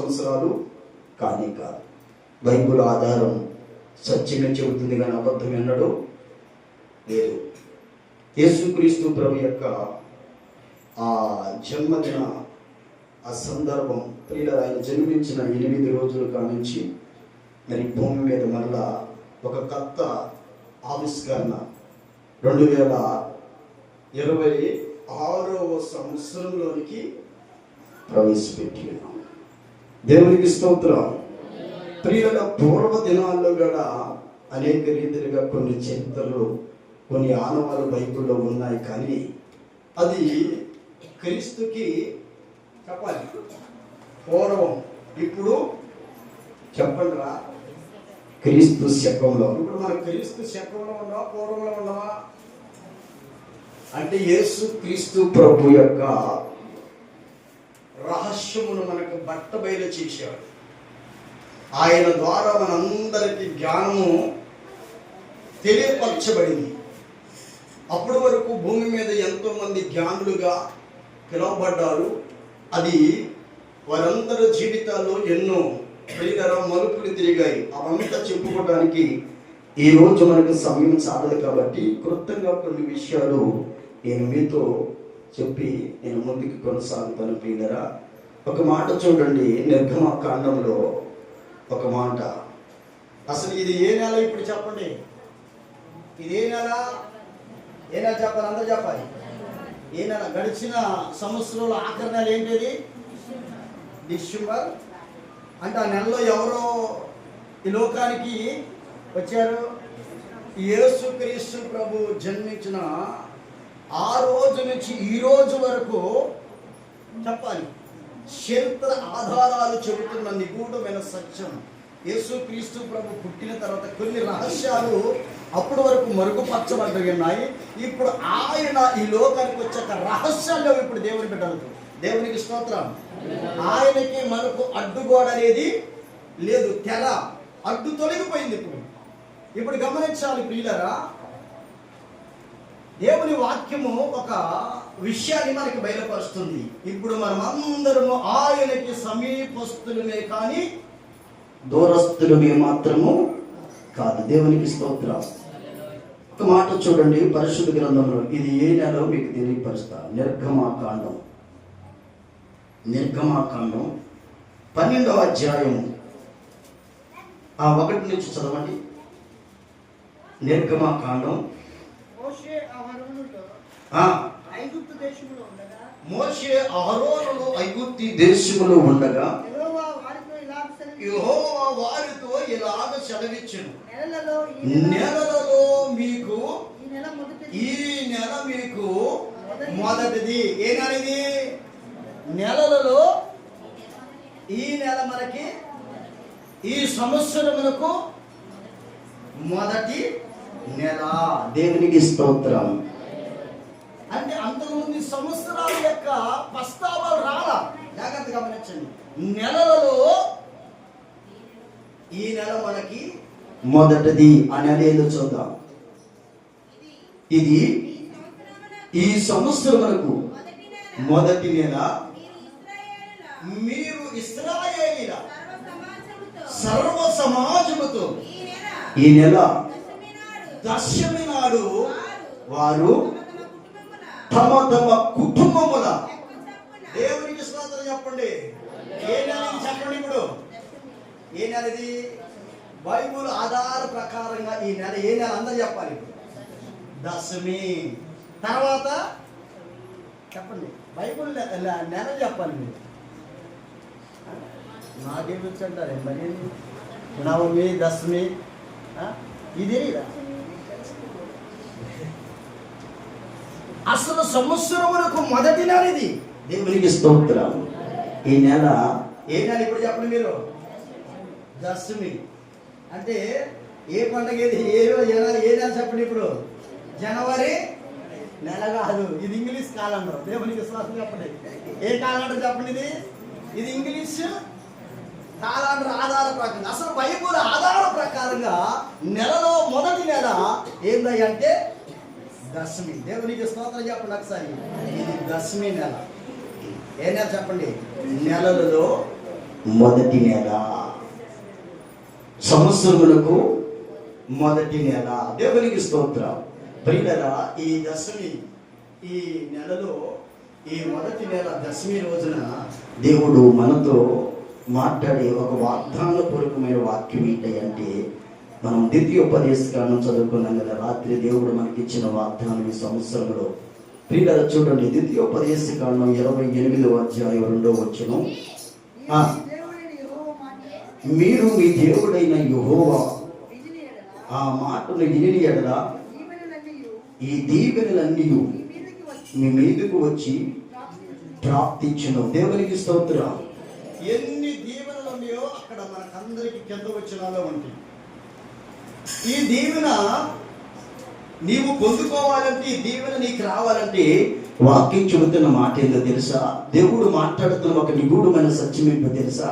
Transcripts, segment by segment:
సంవత్సరాలు కానే కాదు. బైబిల్ ఆధారం సత్యంగా చెబుతుంది కానీ అబద్ధం ఎన్నడూ లేదు. యేసుక్రీస్తు ప్రభు యొక్క ఆ జన్మదిన ఆ సందర్భం ప్రియులారా, ఆయన జన్మించిన 8 రోజుల కానుంచి మరి భూమి మీద మరలా ఒక కొత్త ఆవిష్కరణ 2026వ సంవత్సరంలోనికి ప్రవేశపెట్టి ఉన్నాం. దేవునికి స్తోత్రం. ప్రియుల పూర్వ దినాల్లో కూడా అనేక రీతిలుగా కొన్ని చరిత్రలు, కొన్ని ఆనవాలు బైబిల్లో ఉన్నాయి. కానీ అది క్రీస్తుకి చెప్పాలి పూర్వం. ఇప్పుడు చెప్పండి రా, క్రీస్తు శకంలో. ఇప్పుడు మనం క్రీస్తు శకంలో ఉండవా, పూర్వంలో ఉండవా? అంటే యేసు క్రీస్తు ప్రభు యొక్క రహస్యమును మనకు బట్టబయలు చేశాడు. ఆయన ద్వారా మనందరికీ జ్ఞానము తెలియపరచబడింది. అప్పటి వరకు భూమి మీద ఎంతో మంది జ్ఞానులుగా పిలువబడ్డారు. అది వారందరి జీవితాల్లో ఎన్నో మలుపులు తిరిగాయి. అవంతా చెప్పుకోవడానికి ఈరోజు మనకు సమయం చాలదు. కాబట్టి క్లుప్తంగా కొన్ని విషయాలు నేను మీతో చెప్పి నేను ముందుకు కొనసాగుతాను. ప్రియులారా, ఒక మాట చూడండి, నిర్గమకాండంలో ఒక మాట. అసలు ఇది ఏ నెల? ఇప్పుడు చెప్పండి, ఇది ఏ నెల? ఏ నెల చెప్పాలి? అందరూ చెప్పాలి. ఏ నెల? గడిచిన సంవత్సరంలో ఆఖరి నెల ఏంటిది? డిసెంబర్. అంటే ఆ నెలలో ఎవరో ఈ లోకానికి వచ్చారు? యేసుక్రీస్తు ప్రభు జన్మించిన ఆ రోజు నుంచి ఈ రోజు వరకు చెప్పాలి, చరిత్ర ఆధారాలు చెబుతున్న నిగూఢమైన సత్యం. యేసుక్రీస్తు ప్రభు పుట్టిన తర్వాత కొన్ని రహస్యాలు అప్పటి వరకు మరుగుపరచబడ్డాయి ఉన్నాయి. ఇప్పుడు ఆయన ఈ లోకానికి వచ్చాక రహస్యాల్లో ఇప్పుడు దేవుని బిడ్డలకు, దేవునికి స్తోత్రం. ఆయనకి మనకు అడ్డుగోడ అనేది లేదు, తెర అడ్డు తొలగిపోయింది. ఇప్పుడు గమనించాలి ప్రియులారా, దేవుని వాక్యము ఒక విషయాన్ని మనకి బయలుపరుస్తుంది. ఇప్పుడు మనం అందరము ఆయనకి సమీపస్తులమే కానీ దూరస్తులమే మాత్రము కాదు. దేవునికి స్తోత్రం. ఒక మాట చూడండి, పరిశుద్ధ గ్రంథంలో ఇది ఏ నెలలో మీకు తెలియపరుస్తా. నిర్గమాకాండం 12వ అధ్యాయం 1 నుంచి చదవండి. నిర్గమాకాండం. మోషే అహరోనులు ఐగుప్తు దేశములో ఉండగా యెహోవా వారితో ఇలాగ సెలవిచ్చెను, నెలలలో మీకు ఈ నెల మీకు మొదటిది. ఏ నెల ఇది? నెలలలో ఈ నెల మనకి ఈ సంవత్సరములకు మొదటి నెల. దేవునికి స్తోత్రం. అంటే అంతకుముందు సంవత్సరాల యొక్క ప్రస్తావాలు రాలా. జాగ్రత్త గమనించండి. నెలలలో ఈ నెల మనకి మొదటిది. ఆ నెల ఏదో చూద్దాం. ఇది ఈ సంవత్సరములకు మొదటి నెల. మీరు ఇశ్రాయేలీయుల సర్వ సమాజముతో ఈ నెల దశమి నాడు వారు తమ తమ కుటుంబముల. దేవునికి స్తోత్రం చెప్పండి. ఏ నెల చెప్పండి. ఇప్పుడు ఏ నెల ఇది? బైబుల్ ఆధార ప్రకారంగా ఈ నెల ఏ నెల అందరూ చెప్పాలి. దశమి. తర్వాత చెప్పండి, బైబుల్ నెల చెప్పాలి మీరు. నాకేమి వచ్చంటారు మరి? నవమి, దశమి, ఇది అసలు సంవత్సరములకు మొదటి నెల ఇది. దేవునికి స్తోత్రం. ఈ నెల ఏ నెల? ఇప్పుడు చెప్పండి మీరు. దశమి. అంటే ఏ పండుగ ఇది? ఏ నెల చెప్పండి. ఇప్పుడు జనవరి నెల కాదు, ఇది ఇంగ్లీష్ కాలండర్. దేవునికి విశ్వాసం చెప్పండి. ఏ కాలండర్ చెప్పండి? ఇది ఇంగ్లీష్ కాలాండర్ ఆధార ప్రకారం. అసలు బైబుల్ ఆధార ప్రకారంగా నెలలో మొదటి నెల ఏందంటే దశమి. దేవునికి స్తోత్రం చెప్పండి ఒకసారి. ఇది దశమి నెల. ఏ నెల చెప్పండి? నెలలలో మొదటి నెల, సంవత్సరములకు మొదటి నెల. దేవునికి స్తోత్రం. ప్రియులారా, ఈ దశమి, ఈ నెలలో ఈ మొదటి నెల దశమి రోజున దేవుడు మనతో మాట్లాడే ఒక వాగ్దానపూర్వకమైన వాక్యం ఏంటంటే, మనం ద్వితీయోపదేశకాండం చదువుకున్నాం కదా రాత్రి. దేవుడు మనకి ఇచ్చిన వాగ్దానం ఈ సంవత్సరంలో. ప్రియులారా చూడండి, ద్వితీయోపదేశకాండం 28వ అధ్యాయం 2వ వచనం. మీరు మీ దేవుడైన యెహోవా ఆ మాటను విని ఎడల ఈ దీవెనలన్నీ మీ మీదకు వచ్చి ప్రాప్తించును. దేవునికి స్తోత్రం. ఎన్ని దీవెనలు ఉన్నాయో అక్కడ మనకందరికి కింద వచ్చినాలో ఉంటాయి. ఈ దీవెన నీవు పొందుకోవాలంటే, ఈ దీవెన నీకు రావాలంటే వాక్యం చెబుతున్న మాట ఏందో తెలుసా? దేవుడు మాట్లాడుతున్న ఒక నిగూఢమైన సత్యం ఏంటో తెలుసా?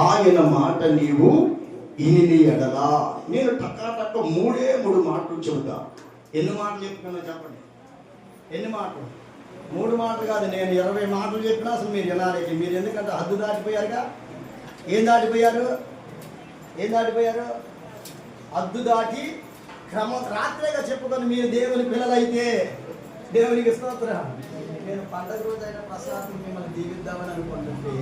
ఆయన మాట నీవు ఇని ఎడలా. నేను టక్కా 3 మాటలు చెబుతా. ఎన్ని మాటలు చెప్తున్నా చెప్పండి? ఎన్ని మాటలు? 3 మాటలు కాదు, నేను 20 మాటలు చెప్పినా అసలు మీరు వినాలి. మీరు ఎందుకంటే హద్దు దాటిపోయారుగా. ఏం దాటిపోయారు? హద్దు దాటి రాత్రిగా చెప్పుకొని మీరు దేవుని పిల్లలైతే దేవునికి స్తోత్రం. నేను పండగ రోజైన ప్రసాదం మిమ్మల్ని దీవిద్దామని అనుకుంటుంటే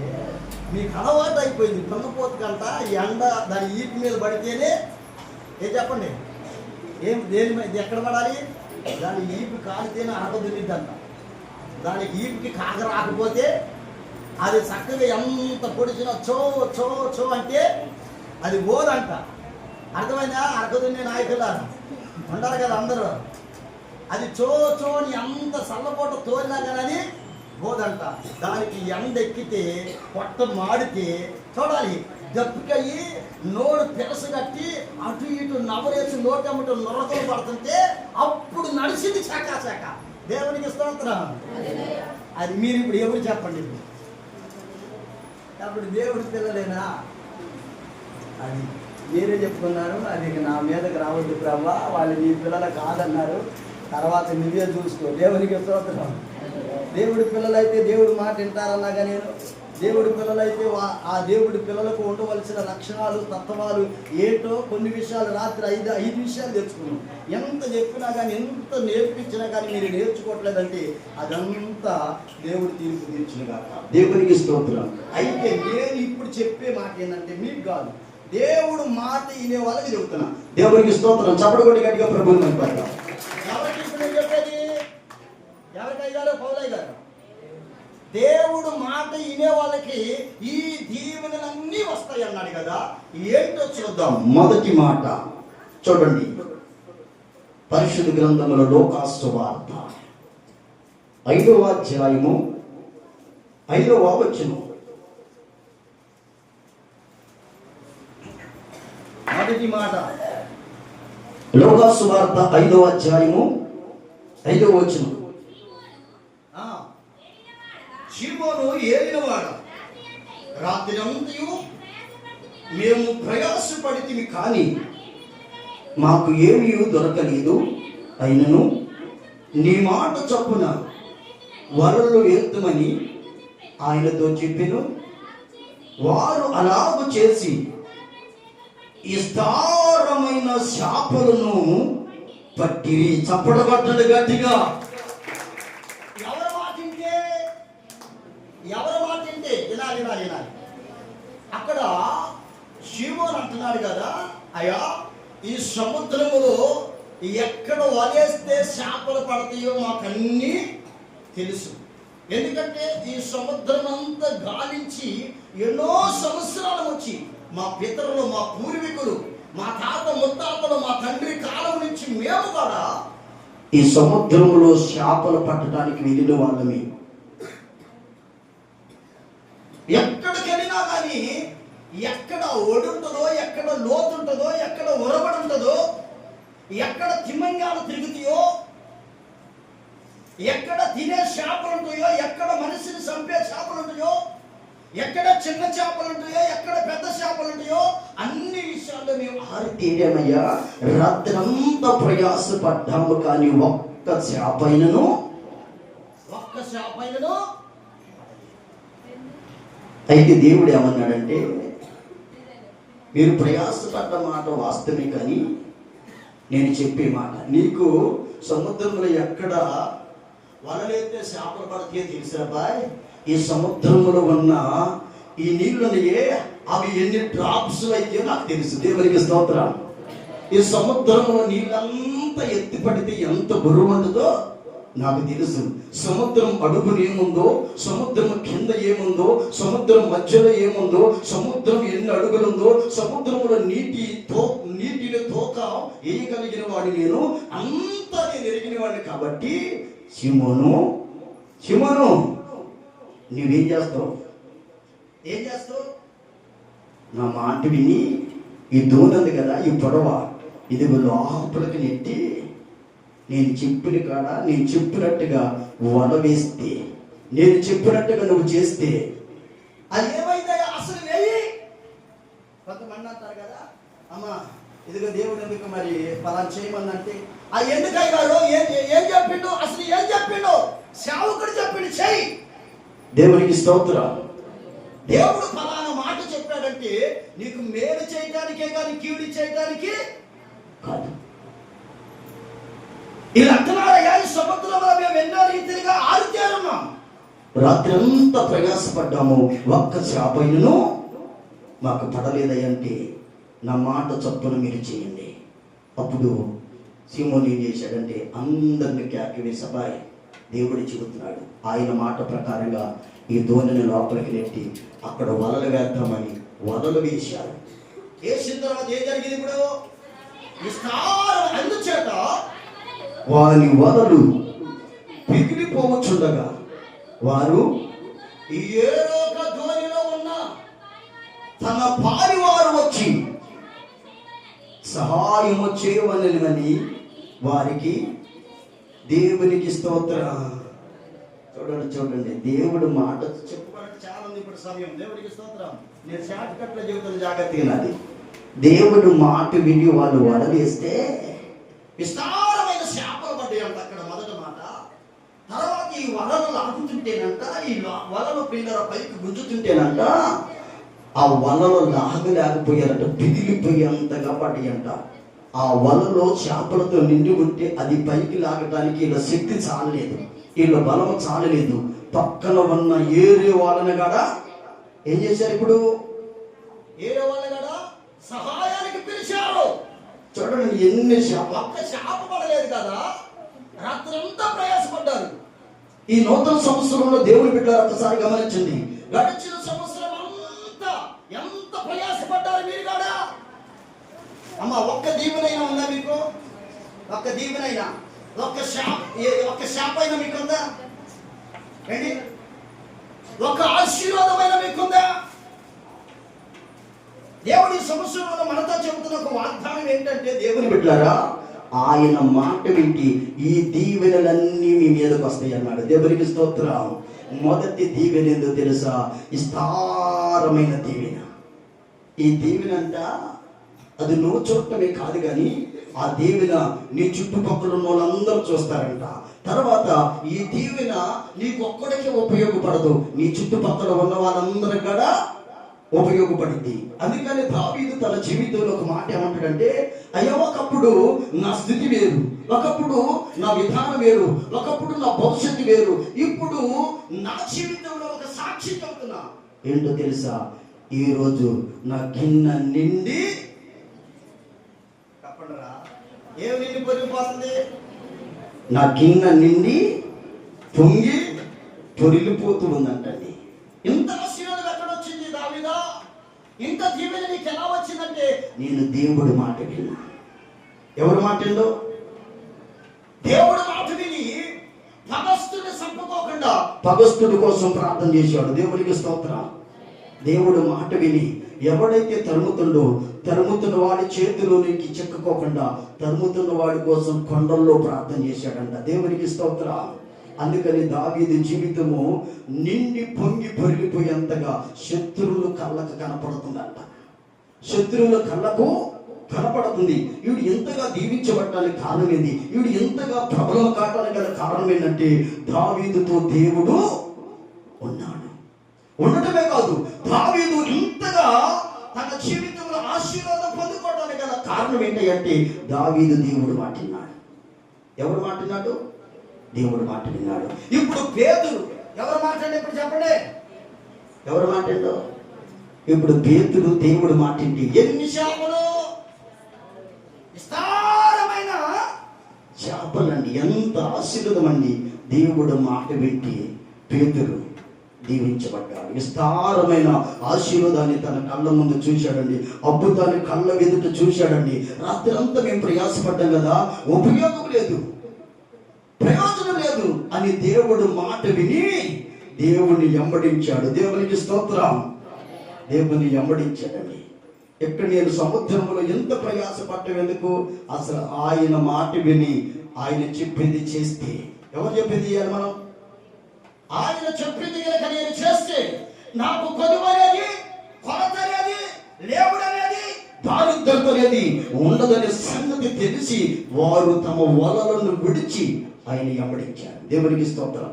మీకు అలవాటు అయిపోయింది. పొందపోతుకంట ఎండ దాని ఈపు మీద పడితేనే ఏం చెప్పండి, దేని మీద ఎక్కడ పడాలి? దాని ఈపు కాలితేనే అరగదుండిద్దంట. దాని ఈపుకి కాక రాకపోతే అది చక్కగా ఎంత పొడిచినా చో చో చో అంటే అది పోదంట. అర్థమైందా? అరగదుండే నాయకులు ఉంటారు కదా అందరూ. అది చో చోని ఎంత సల్లపోట తోలినా కానీ పోదంట. దానికి ఎండ ఎక్కితే పొట్ట మాడితే చూడాలి, దప్పుకయ్యి నోరు పెరసు కట్టి అటు ఇటు నవరేసి నోటమ్మట నొరకలు పడుతుంటే అప్పుడు నడిచింది శాఖ. దేవునికి స్తోత్రం. అది మీరు ఇప్పుడు ఎవరు చెప్పండి? అప్పుడు దేవుడి పిల్లలేనా? అది మీరే చెప్పుకున్నారు. అది నా మీదకి రావద్దు ప్రభా, వాళ్ళు నీ పిల్లలు కాదన్నారు. తర్వాత నువ్వే చూసుకో. దేవునికి స్తోత్రం. దేవుడి పిల్లలైతే దేవుడు మాట వింటారన్నా కానీ, దేవుడి పిల్లలైతే ఆ దేవుడి పిల్లలకు ఉండవలసిన లక్షణాలు, తత్వాలు ఏంటో కొన్ని విషయాలు రాత్రి 5 విషయాలు తెచ్చుకున్నాం. ఎంత చెప్పినా కానీ, ఎంత నేర్పించినా కానీ మీరు నేర్చుకోవట్లేదంటే అదంతా దేవుడు తీర్పు తీర్చునుగాక. దేవునికి స్తోత్రం. అయితే నేను ఇప్పుడు చెప్పే మాట ఏంటంటే మీకు కాదు, దేవుడు మాట వినే వాళ్ళకి చెబుతున్నా. దేవునికి స్తోత్రం. చప్పటి కొట్టి గట్టిగా ప్రభువుని కనపడతాం. ఎవరికి ఇప్పుడు నేను చెప్పేది? ఎవరికయ్యారో పౌలయ్య గారు. దేవుడు మాట వినే వాళ్ళకి ఈ దీవెనలన్నీ వస్తాయి అన్నాడు కదా. ఏంటో చూద్దాం. మొదటి మాట చూడండి, పరిశుద్ధ గ్రంథములో లోకాసు వార్త 5వ అధ్యాయము 5వ వచనం. మొదటి మాట లోకాసు వార్త 5వ అధ్యాయము 5వ వచనం. సీమోను ఏలినవాడ రాత్రి అంతయు మేము ప్రయాసపడితిమి కానీ మాకు ఏమీ దొరకలేదు. అయినను నీ మాట చొప్పున వలలు వేద్దుమని ఆయనతో చెప్పెను. వారు అలాగు చేసి విస్తారమైన చేపలను పట్టిరి. చప్పడబట్టడు గట్టిగా. ఎవరు మాట వింటే వినాలి. అక్కడ సీమోను అంటున్నాడు కదా, అయ్యా ఈ సముద్రములో ఎక్కడ వలేస్తే చేపలు పడతాయో మాకన్నీ తెలుసు. ఎందుకంటే ఈ సముద్రం అంతా గాలించి ఎన్నో సంవత్సరాలు వచ్చి మా పితరులు, మా పూర్వీకులు, మా తాత ముత్తాతలు, మా తండ్రి కాలం నుంచి మేము కూడా ఈ సముద్రంలో చేపలు పట్టడానికి వెళ్ళిన వాళ్ళమే. ఎక్కడికి వెళ్ళినా కానీ ఎక్కడ ఒడుంటుందో, ఎక్కడ లోతుంటుందో, ఎక్కడ ఒరబడి ఉంటుందో, ఎక్కడ తిమ్మంగాలు తిరుగుతాయో, ఎక్కడ తినే చేపలు ఉంటాయో, ఎక్కడ మనిషిని చంపే చేపలు ఉంటాయో, ఎక్కడ చిన్న చేపలు ఉంటాయో, ఎక్కడ పెద్ద చేపలు ఉంటాయో, అన్ని విషయాల్లో మేము ఆరితేమయ్యా రాత్రంతా ప్రయాసపడ్డాము కానీ ఒక్క చేపైనను అయితే దేవుడు ఏమన్నాడంటే, మీరు ప్రయాసపడ్డ మాట వాస్తవమే, కానీ నేను చెప్పే మాట నీకు సముద్రంలో ఎక్కడ వలలైతే చేపలు పడతాయో తెలుసా బాయ్? ఈ సముద్రంలో ఉన్న ఈ నీళ్ళున్నాయే, అవి ఎన్ని డ్రాప్స్ అయితే నాకు తెలుసు. దేవునికి స్తోత్రం. ఈ సముద్రంలో నీళ్ళంతా ఎత్తి పడితే ఎంత బరువు ఉంటుందో నాకు తెలుసు. సముద్రం అడుగున ఏముందో, సముద్రం కింద ఏముందో, సముద్రం మధ్యలో ఏముందో, సముద్రం ఎన్ని అడుగులుందో, సముద్రంలో నీటిని తోక వేయగలిగిన వాడు నేను, అంతా నేను ఎరిగిన వాడిని. కాబట్టి సిమోను నువ్వేం చేస్తావు? ఏం చేస్తావు? నా మాట విని ఈ దోనంది కదా, ఈ పొడవ ఇది లోపలికి నెట్టి నేను చెప్పిన కాడ నేను చెప్పినట్టుగా వల వేస్తే, నేను చెప్పినట్టుగా నువ్వు చేస్తే అది ఏమైందా? అసలు వేయి. కొంతమంది అంటారు కదా, అమ్మా ఇదిగో దేవుడు ఎందుకు మరి పలానా చేయమన్నంటే, ఆ ఎందుకై గారు ఏం చెప్పిండు? అసలు ఏం చెప్పిండు? సేవకుడు చెప్పిండు చెయ్యి. దేవునికి స్తోత్రం. దేవుడు ఫలానా మాట చెప్పాడంటే నీకు మేలు చేయడానికే కానీ కీడు చేయడానికి కాదు. ఈ లక్షణాలయ్యా, ఈ సముద్రంలో మేము ఎన్నో రీతిగా ఆరితేరున్నాం. రాత్రి అంతా ప్రయాసపడ్డాము, ఒక్క చేపైనను మాకు పడలేదంటే నా మాట చొప్పున మీరు చేయండి. అప్పుడు సీమోను ఏం చేశాడంటే అందరిని కేకవేసి, అబ్బాయి దేవుడు చెబుతున్నాడు, ఆయన మాట ప్రకారంగా ఈ దోణిని లోపలికి నెట్టి అక్కడ వలలు వేద్దామని వలలు వేశారు. వేసిన తర్వాత ఏం జరిగింది? ఇప్పుడు విస్తారం అందుచేత వారి వలలు పిగిలిపోవచ్చుండగా వారు ఏడొక దోణిలో ఉన్న తమ పారి వారు వచ్చి సహాయము చేయవలెనని వారికి దేవునికి స్తోత్రం. చూడండి దేవుడు మాట చెప్పుకోవడానికి చాలా ఉంది ఇప్పుడు సమయం. దేవుడికి స్తోత్రం. నేను షార్ట్ కట్లో చెబుతాను, జాగ్రత్తగా నాది. దేవుడు మాట విని వాళ్ళు వడవేస్తే విస్తారమైన చేపలు పడ్డాయి అంట అక్కడ మొదటి మాట. తర్వాత ఈ వలలు లాగుతుంటేనంట, ఈ వలలు పిల్లల పైకి గుంజుతుంటేనంట, ఆ వలలో లాగలేకపోయారంట, పిదిలిపోయేంతగా పడ్డాయంట. ఆ వలలో చేపలతో నిండి ఉంటే అది పైకి లాగడానికి వీళ్ళ శక్తి చాలలేదు, వీళ్ళ బలం చాలలేదు. పక్కన ఉన్న ఏరే వాళ్ళని కూడా ఏం చేశారు? ఇప్పుడు ఏరే వాళ్ళని కూడా సహాయానికి పిలిచారు. చూడండి ఎన్ని ఒక్క చేప పడలేదు కదా, రాత్రంతా ప్రయాసపడ్డారు. ఈ నూతన సంవత్సరంలో దేవుని బిడ్డలారా ఒకసారి గమనించండి, గడిచిన సంవత్సరం అంతా ఎంత ప్రయాసపడ్డారు మీరు కూడా. అమ్మ ఒక్క దీవెనైనా ఉందా మీకు? ఒక్క దీవెనైనా, ఒక్క శాప అయినా మీకుందా? ఏంటి? ఒక ఆశీర్వాదమైన మీకుందా? దేవుడి సంవత్సరంలో మనతో చెబుతున్న ఒక వాగ్దానం ఏంటంటే, దేవుని బిడ్డలారా ఆయన మాట వింటి ఈ దీవెనలన్నీ మీ మీదకి వస్తాయి అన్నాడు. దేవునికి స్తోత్రం. మొదటి దీవెన ఏందో తెలుసా? విస్తారమైన దీవెన. ఈ దీవెన అంట అది నువ్వు చూడటమే కాదు, కానీ ఆ దీవెన నీ చుట్టుపక్కల ఉన్న వాళ్ళందరూ చూస్తారంట. తర్వాత ఈ దీవెన నీకు ఒక్కడికే ఉపయోగపడదు, నీ చుట్టుపక్కల ఉన్న వాళ్ళందరూ కూడా ఉపయోగపడింది. అందుకని దావీదు తన జీవితంలో ఒక మాట ఏమంటాడంటే, అయ్యో ఒకప్పుడు నా స్థితి వేరు, ఒకప్పుడు నా విధానం వేరు, ఒకప్పుడు నా భవిష్యత్తు వేరు, ఇప్పుడు నా జీవితంలో ఒక సాక్షి చెబుతున్నా. ఏంటో తెలుసా? ఈరోజు నా గిన్నె నిండి, తప్పడరా ఏమి నిండి పొరిగిపోతుంది? నా గిన్నె నిండి పొంగి పొరిగిపోతూ ఉందంటండి. ఇంత ఆశీర్వాదం ఎక్కడ వచ్చింది దావీదా? ఇంత దీవెన నీకు ఎలా వచ్చిందంటే, నేను దేవుడి మాట విన్నా. ఎవరి మాట ఏందో? దేవుడి మాట విని పగస్తుని చంపుకోకుండా పగస్తుడి కోసం ప్రార్థన చేశాడు. దేవుడికి స్తోత్రం. దేవుడు మాట విని ఎవడైతే తరుముతున్న వాడి చేతిలోనికి చెక్కుకోకుండా తరుముతున్న వాడి కోసం కొండల్లో ప్రార్థన చేశాడంట. దేవునికి స్తోత్రం. అందుకని దావీదు జీవితము నిండి పొంగి పొరిగిపోయేంతగా శత్రువుల కళ్ళకు కనపడుతుందంట. శత్రువుల కళ్ళకు కనపడుతుంది. వీడు ఎంతగా దీవించబడటానికి కారణం ఏంది? వీడు ఎంతగా ప్రబలం కావడానికి గల కారణం ఏంటంటే, దావీదుతో దేవుడు ఉన్నాడు. ఉండటమే కాదు, దావీదు ఇంతగా తన జీవితంలో ఆశీర్వాదం పొందుకోవడానికి గల కారణం ఏంటంటే దావీదు దేవుడు మాట విన్నాడు. ఎవరు మాట విన్నాడు? దేవుడు మాట విన్నాడు. ఇప్పుడు పేతురు ఎవరు మాట్లాడి? ఇప్పుడు చెప్పండి, ఎవరు మాట్లాడో? ఇప్పుడు పేతురు దేవుడు మాటింటి ఎన్ని చేపలు, విస్తారమైన చేపలండి, ఎంత ఆశీర్వాదం అండి. దేవుడు మాట వింటి పేతురు దీవించబడ్డాడు. విస్తారమైన ఆశీర్వాదాన్ని తన కళ్ళ ముందు చూశాడండి. అద్భుతాన్ని కళ్ళ ఎదుట చూశాడండి. రాత్రి అంతా మేము ప్రయాసపడ్డాం కదా, ఉపయోగం లేదు, ప్రయోజనం లేదు అని దేవుడు మాట విని దేవుని వెంబడించాడు. దేవునికి స్తోత్రం. దేవుని వెంబడించాడండి. ఎక్కడ నేను సముద్రంలో ఎంత ప్రయాసపడ్డం ఎందుకు? అసలు ఆయన మాట విని ఆయన చెప్పింది చేస్తే, ఎవరు చెప్పింది చేయాలి మనం? ఆయన చెప్పింది కనుక నేను చేస్తే నాకు కొదువు అనేది, కొరత అనేది, లేవుడు అనేది, దారిద్రత అనేది ఉండదనే సంగతి తెలిసి వారు తమ వలలను విడిచి ఆయన వెంబడించారు. దేవునికి స్తోత్రం.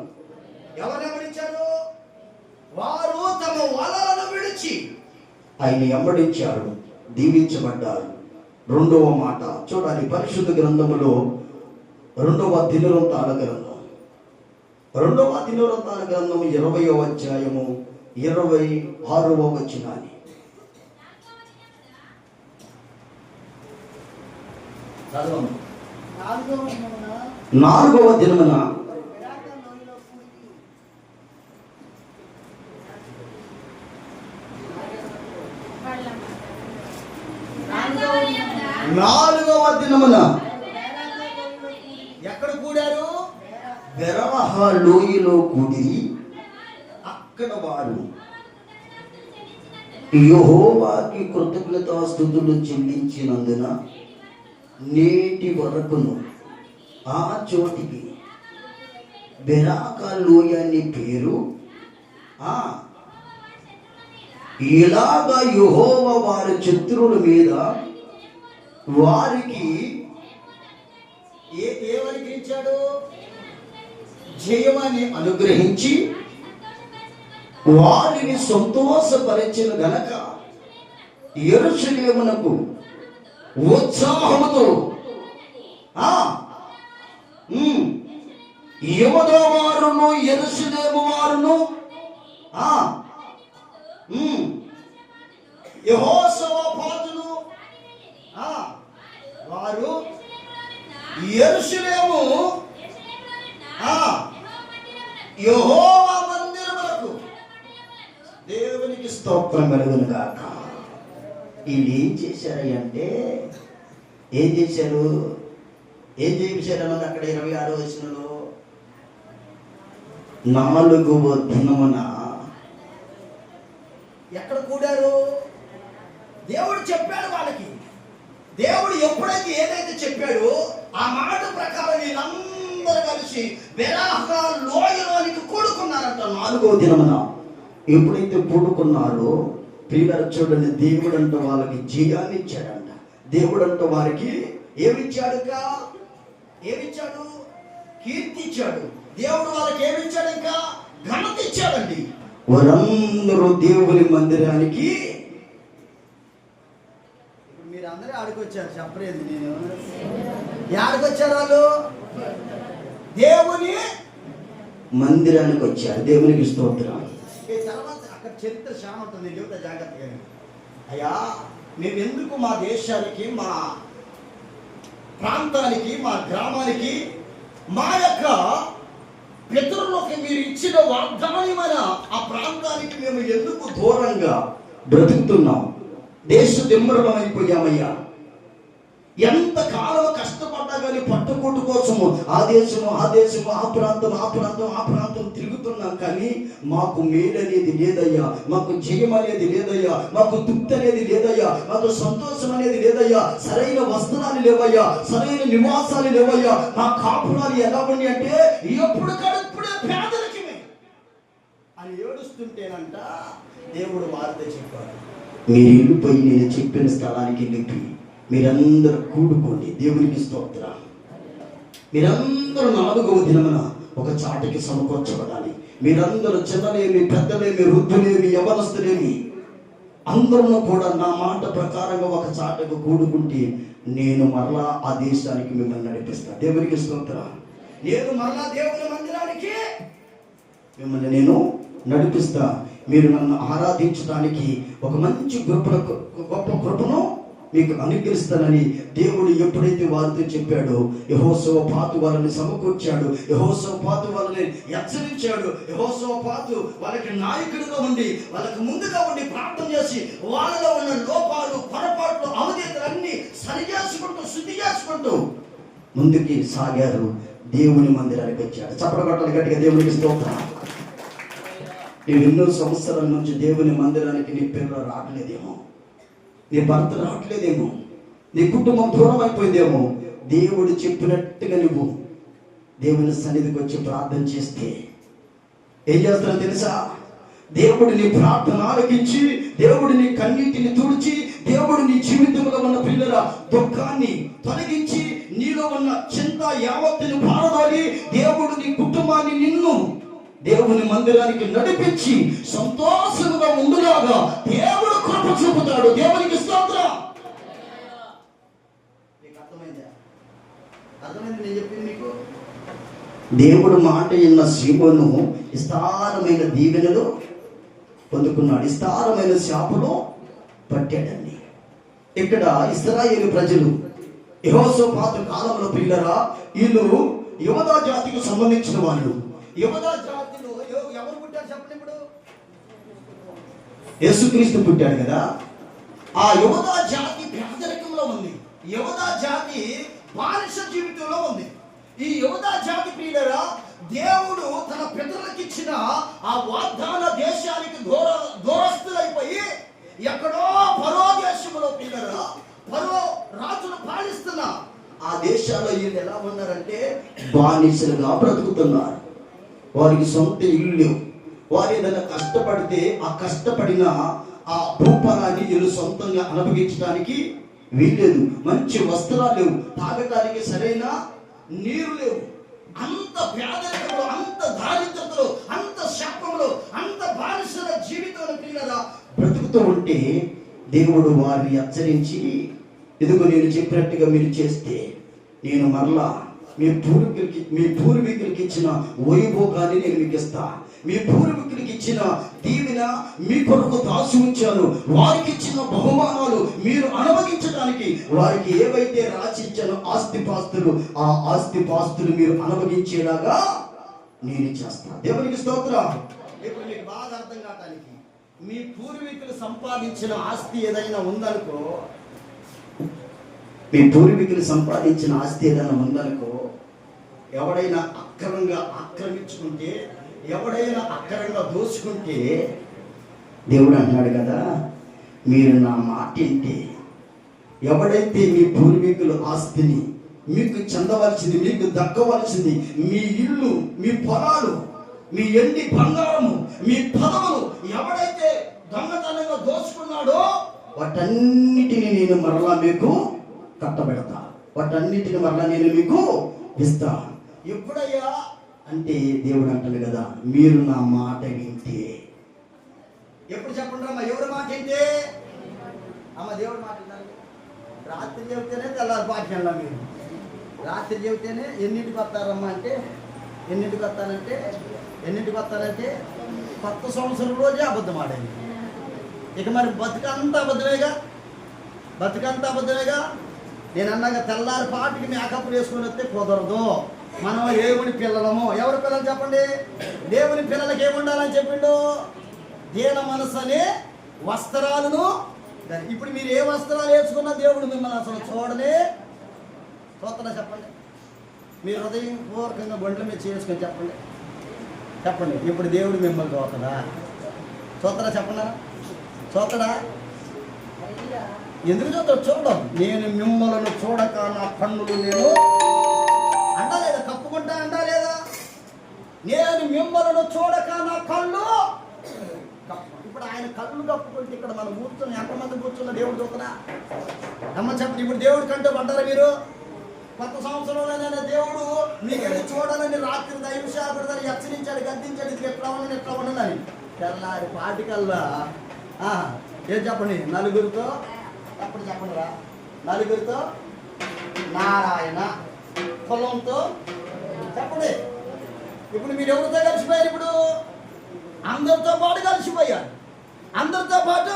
ఎవరు వెంబడించారు? వారు తమ వలలను విడిచి ఆయన వెంబడించారు, దీవించబడ్డారు. రెండవ మాట చూడాలి, పరిశుద్ధ గ్రంథములో 2వ దినవృత్తాల గ్రంథం 20వ అధ్యాయము 26వ వచనాన్ని. 4వ దినమున ఎక్కడ కూడారు? బెరవహ లోయలో కూడి అక్కడ వారు యెహోవాకి కృతజ్ఞతాస్తుతులు చెల్లించినందున నేటి వరకును ఆ చోటికి బెరాకా లోయ అని పేరు. ఇలాగా యెహోవా వారి శత్రువుల మీద వారికి ఏమనుగ్రహించాడు? జయమని అనుగ్రహించి వారిని సంతోషపరిచిన గనక యెరూషలేమునకు ఉత్సాహముతో యూదా వారును యెరూషలేము వారును యెహోషాపాతును వారు యెరూషలేము యెహోవా మందిరములకు, దేవునికి స్తోత్రం కలుగును గాక. వీళ్ళు ఏం చేశారంటే, ఏం చేశారు అన్నది అక్కడ 26వ వచనంలో, 4వ దినమున ఎక్కడ కూడారు? దేవుడు చెప్పాడు వాళ్ళకి. దేవుడు ఎప్పుడైతే ఏదైతే చెప్పాడో ఆ మాట ప్రకారం వీళ్ళందరూ కలిసి బెరాకా లోయలోనికి కూడుకున్నారంట. 4వ దినమున ఎప్పుడైతే కూడుకున్నారో ప్రియులారా చూడండి, దేవుడు అంట వాళ్ళకి జయాన్ని ఇచ్చాడంట. దేవుడు అంట వారికి ఏమిచ్చాడు? కీర్తి ఇచ్చాడు. దేవుడు వాళ్ళకి ఏమిచ్చాడు? ఇంకా ఘనత ఇచ్చాడండి. వారందరూ దేవుని మందిరానికి, మీరు అందరూ ఆడుకొచ్చారు, చెప్పలేదు నేను. ఆడుకొచ్చారు వాళ్ళు దేవుని మందిరానికి వచ్చారు. దేవునికి స్తోత్రం. తర్వాత అక్కడ చరిత్ర చాలా ఉంటుంది, చెబుతా జాగ్రత్తగా. అయ్యా, మేము ఎందుకు మా దేశానికి, మా ప్రాంతానికి, మా గ్రామానికి, మా యొక్క పితరులకు మీరు ఇచ్చిన వాగ్దానమైన ఆ ప్రాంతానికి మేము ఎందుకు దూరంగా బ్రతుకుతున్నాం? దేశ దిమ్మరం అయిపోయామయ్యా. ఎంత కాలం కష్టపడ్డా కానీ పట్టుకోటు కోసము ఆ దేశము ఆ ప్రాంతం తిరుగుతున్నాం, కానీ మాకు మేలు అనేది లేదయ్యా, మాకు జయం అనేది లేదయ్యా, మాకు తృప్తి అనేది లేదయ్యా, మాకు సంతోషం అనేది లేదయ్యా, సరైన వస్త్రాలు లేవయ్యా, సరైన నివాసాలు లేవయ్యా, మా కాపురాలు ఎలా ఉన్నాయి అంటే ఎప్పుడు కడుపుడే పేదలకి అని ఏడుస్తుంటేనంట దేవుడు వార్త చెప్పాడు, మీరు వెళ్ళిపోయి నేను చెప్పిన స్థలానికి వెళ్ళి మీరందరూ కూడుకోండి. దేవునికి స్తోత్రం. మీరందరూ 4వ దినమున ఒక చాటికి సమకూర్చబడాలి. మీరందరూ చిన్నలేమి, పెద్దలేమి, వృద్ధులేమి, యవనస్తులేమి అందరూ కూడా నా మాట ప్రకారంగా ఒక చాటకు కూడుకుంటే నేను మరలా ఆ దేశానికి మిమ్మల్ని నడిపిస్తాను. దేవునికి స్తోత్రం. నేను మరలా దేవుని మందిరానికి మిమ్మల్ని నేను నడిపిస్తా. మీరు నన్ను ఆరాధించడానికి ఒక మంచి గొప్ప కృపను మీకు అనుగ్రహిస్తానని దేవుడు ఎప్పుడైతే వారితో చెప్పాడో, యెహోషాపాతు వాళ్ళని సమకూర్చాడు, యెహోషాపాతు వాళ్ళని హెచ్చరించాడు, యెహోషాపాతు వాళ్ళకి నాయకుడిగా ఉండి వాళ్ళకి ముందుగా ఉండి ప్రార్థన చేసి వాళ్ళలో ఉన్న లోపాలు, పొరపాట్లు, అవధేతలన్నీ సరిచేసుకుంటూ శుద్ధి చేసుకుంటూ ముందుకి సాగారు. దేవుని మందిరానికి వచ్చాడు. చప్పట్లు గట్టిగా దేవునికి స్తోత్రం. నువ్వు ఎన్నో సంవత్సరాల నుంచి దేవుని మందిరానికి నీ పిల్లలు రావట్లేదేమో, నీ భర్త రావట్లేదేమో, నీ కుటుంబం దూరం అయిపోయిందేమో. దేవుడు చెప్పినట్టుగా నువ్వు దేవుని సన్నిధికి వచ్చి ప్రార్థన చేస్తే ఏం చేస్తారో తెలుసా? దేవుడు నీ ప్రార్థన ఆలకించి, దేవుడు నీ కన్నీటిని తుడిచి, దేవుడు నీ జీవితంలో ఉన్న పిల్లల దుఃఖాన్ని తొలగించి, నీలో ఉన్న చింత యావత్తును పారదోలి దేవుడు నీ కుటుంబాన్ని, నిన్ను దేవుని మందిరానికి నడిపించి సంతోషంగా ఉండులాగా దేవుడు కృప చూపుతాడు. దేవునికి స్తోత్రం. అర్థమైంది నేను చెప్పింది మీకు? దేవుడు మాట విన్న సీమోను విస్తారమైన దీవెనలు పొందుకున్నాడు, విస్తారమైన శాపలు పట్టాడండి. ఇక్కడ ఇశ్రాయేలు ప్రజలు యెహోషాపాతు కాలంలో పిల్లరా, వీళ్ళు యోధా జాతికి సంబంధించిన వాళ్ళు. యోధా జాతిలో ఎవరు పుట్టారు చెప్పండి? ఇప్పుడు యేసుక్రీస్తు పుట్టాడు కదా. ఆ యోధా జాతి పేదరికంలో ఉంది, యోధా జాతి బానిస జీవితంలో ఉంది. ఈ యోధా జాతి ప్రియులరా, దేవుడు తన పితరులకు ఇచ్చిన ఆ వాగ్దాన దేశానికి దూరస్తులైపోయి ఎక్కడో ఫరో దేశంలో పిల్లరా, ఫరో రాజును పాలిస్తున్న ఆ దేశాల్లో వీళ్ళు ఎలా ఉన్నారంటే బానిసలుగా బ్రతుకుతున్నారు. వారికి సొంత ఇల్లు లేవు. వారు ఏదైనా కష్టపడితే ఆ కష్టపడిన ఆ భూఫలాన్ని వీళ్ళు సొంతంగా అనుభవించడానికి వీల్లేదు. మంచి వస్త్రాలు లేవు, తాగటానికి సరైన నీరు లేవు. అంత పేదరికంలో, అంత దారిద్రతలో, అంత శాపంలో, అంత బానిసల జీవితంలో పిల్లరా బ్రతుకుతూ ఉంటే దేవుడు వారిని హెచ్చరించి, ఇదిగో నేను చెప్పినట్టుగా మీరు చేస్తే నేను మరలా మీ పూర్వీకులకి ఇచ్చిన వైభోగాన్ని నేను మీకు ఇస్తా. మీ పూర్వీకులకి ఇచ్చిన దీవెన మీ కొరకు దాచి ఉంచాను. వారికి ఇచ్చిన బహుమానాలు మీరు అనుభవించడానికి, వారికి ఏవైతే రాసిచ్చానో ఆస్తిపాస్తులు, ఆ ఆస్తిపాస్తులు మీరు అనుభవించేలాగా నేను చేస్తాను. దేవునికి స్తోత్రం. ఇప్పుడు మీకు బాగా అర్థం కావడానికి, మీ పూర్వీకులు సంపాదించిన ఆస్తి ఏదైనా ఉందనుకో, మీ పూర్వీకులు సంపాదించిన ఆస్తి ఏదైనా ఉందనుకో, ఎవడైనా అక్రమంగా ఆక్రమించుకుంటే, ఎవడైనా అక్రమంగా దోచుకుంటే దేవుడు అంటున్నాడు కదా, మీరు నా మాట వింటే, ఎవడైతే మీ పూర్వీకుల ఆస్తిని మీకు చెందవలసింది, మీకు దక్కవలసింది, మీ ఇల్లు, మీ పొలాలు, మీ ఎండి బంగారము, మీ పదవులు ఎవడైతే దొంగతనంగా దోచుకున్నాడో వాటన్నిటిని నేను మరలా మీకు కట్టబెడతా, వాటన్నిటిని మరలా నేను మీకు ఇస్తా. ఎప్పుడయ్యా అంటే దేవుడు అంటాడు కదా, మీరు నా మాట వింటే. ఎప్పుడు చెప్పండి అమ్మా, ఎవరి మాట వింటే? అమ్మ దేవుడు మాట వినాలి. రాత్రి చెబితేనే తెల్లారి పాటికి వెళ్ళాం. మీరు రాత్రి చెబితేనే ఎన్నింటికి వస్తారమ్మా అంటే, ఎన్నింటికి వస్తానంటే కొత్త సంవత్సరం రోజే అబద్ధం ఆడేది. ఇక మరి బతుకంతా అబద్ధమేగా. నేను అన్నాక తెల్లారి పాటికి మేకప్ వేసుకొని వస్తే కుదరదు. మనం దేవుని పిల్లలము. ఎవరి పిల్లలు చెప్పండి? దేవుని పిల్లలకి ఏముండాలని చెప్పిండు? దీన మనసు అనే వస్త్రాలను. ఇప్పుడు మీరు ఏ వస్త్రాలు వేసుకున్నా దేవుడు మిమ్మల్ని అసలు చూడనే చూస్తున్నా. చెప్పండి, మీరు హృదయపూర్వకంగా బండ్ల మీద చేసుకొని చెప్పండి. ఇప్పుడు దేవుడు మిమ్మల్ని చూస్తాడా? చెప్పండి, చూస్తాడా? ఎందుకు చూస్తాడు? చూడడం. నేను మిమ్మల్ని చూడక నా కన్నులు నేను అంటా లేదా? కప్పుకుంటా అంటా లేదా? నేను మిమ్మల్ని చూడక నా కళ్ళు. ఇప్పుడు ఆయన కళ్ళు కప్పుకుంటే ఇక్కడ మనం కూర్చొని ఎంతమంది కూర్చున్న దేవుడు చూస్తున్నా? అమ్మ చెప్పండి, ఇప్పుడు దేవుడి కంటూ పడ్డారా మీరు? కొత్త సంవత్సరంలోనే దేవుడు మీకెళ్ళి చూడాలని రాత్రి దైవ శాఖని హెచ్చరించాడు, గద్దించాడు, ఇది ఎట్లా ఉండదని. తెల్లారి పాటికల్లా ఏం చెప్పండి, నలుగురితో అప్పుడు చెప్పండి రా, నలుగురితో నారాయణ, కులంతో చెప్పండి. ఇప్పుడు మీరు ఎవరితో కలిసిపోయారు? ఇప్పుడు అందరితో పాటు కలిసిపోయారు. అందరితో పాటు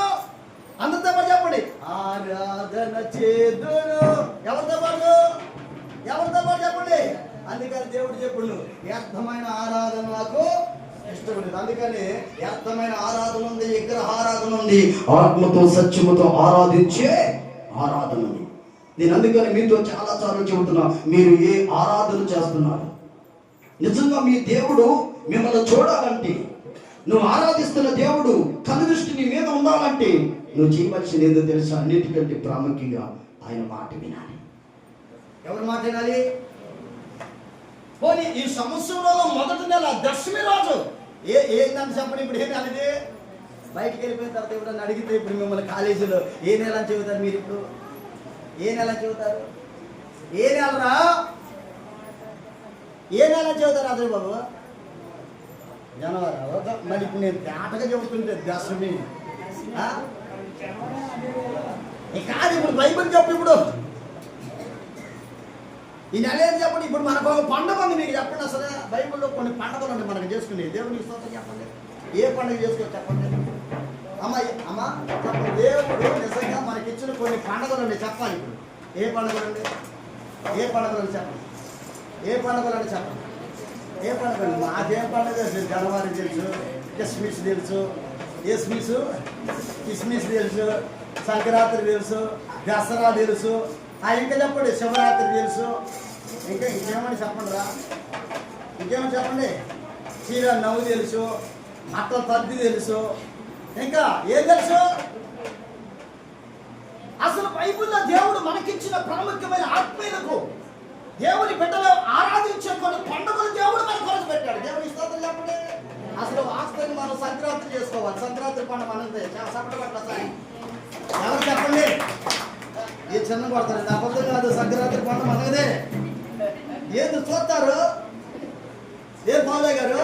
చెప్పండి, ఆరాధన చేదును. ఎవరితో పాటు చెప్పండి. అందుకని దేవుడు చెప్పుడు, వ్యర్థమైన ఆరాధన నాకు ఇష్టం లేదు. అందుకని వ్యర్థమైన ఆరాధన ఉంది, విగ్రహారాధన ఉంది, ఆత్మతో సత్యముతో ఆరాధించే ఆరాధన ఉంది. నేను అందుకని మీతో చాలా సార్లు చెబుతున్నా, మీరు ఏ ఆరాధన చేస్తున్నారు? నిజంగా మీ దేవుడు మిమ్మల్ని చూడాలంటే, నువ్వు ఆరాధిస్తున్న దేవుడు కనుదృష్టి నీ మీద ఉండాలంటే నువ్వు చేయవలసింది ఏదో తెలుసా? అన్నిటికంటే ప్రాముఖ్యంగా ఆయన మాట వినాలి. ఎవరి మాట వినాలి? పోనీ ఈ సంవత్సరంలో మొదటి నెల దశమి రోజు ఏంటని చెప్పండి. ఇప్పుడు ఏం అనేది బయటికి వెళ్ళిపోయిన తర్వాత ఎవరన్నా అడిగితే ఇప్పుడు మిమ్మల్ని కాలేజీలో ఏ నెల అని చెబుతారు? మీరు ఇప్పుడు ఏ నెల అని చెబుతారు? ఏ నెలరా? ఏ నెల అని చెబుతారు? అదే బాబు జనవరి. మరి ఇప్పుడు నేను తేటగా చెబుతుంటే దశమి కాదు. ఇప్పుడు బైబిల్ చెప్పు. ఇప్పుడు ఈ నెల ఏం చెప్పండి. ఇప్పుడు మనకు పండుగ ఉంది, మీకు చెప్పండి. అసలు బైబిల్లో కొన్ని పండుగలు ఉన్నాయి మనకు చేసుకునే. దేవునికి స్తోత్రం చెప్పండి. ఏ పండుగ చేసుకోవచ్చు చెప్పండి. అమ్మ చెప్పండి. దేవుడు నిజంగా మనకి ఇచ్చిన కొన్ని పండుగలు ఉన్నాయి, చెప్పాలి. ఇప్పుడు ఏ పండుగలు అండి? ఏ పండుగలు చెప్పండి. ఏ పండుగలు అంటే చెప్పండి. ఏ పండుగ? మాకేం పండుగ తెలుసు? జనవరి తెలుసు, కిస్మిస్ తెలుసు, కిస్మిస్ తెలుసు, సంక్రాంతి తెలుసు, దసరా తెలుసు. ఇంకా చెప్పండి, శివరాత్రి తెలుసు. ఇంకేమని చెప్పండి రా, ఇంకేమని చెప్పండి. శ్రీరామ నవ్వు తెలుసు, అట్ల తద్ది తెలుసు. ఇంకా ఏం తెలుసు? అసలు బైబిల్లో దేవుడు మనకిచ్చిన ప్రాముఖ్యమైన ఆత్మీయులకు, దేవుని బిడ్డలు ఆరాధించే కొన్ని పండుగలు దేవుడు మనకు కొరకు పెట్టాడు. దేవుని స్తోత్రం చెప్పండి. అసలు వాస్తవంగా మనం సంక్రాంతి చేసుకోవాలి. సంక్రాంతి పండుగ మనదే. సపట పట్ల సాయి ఎవరు చెప్పండి? ఏ చిన్న కొడతారు, అబద్ధం కాదు. సంక్రాంతి పండుగ మనదే. ఏది చూస్తారు? ఏ బాలయ్య గారు,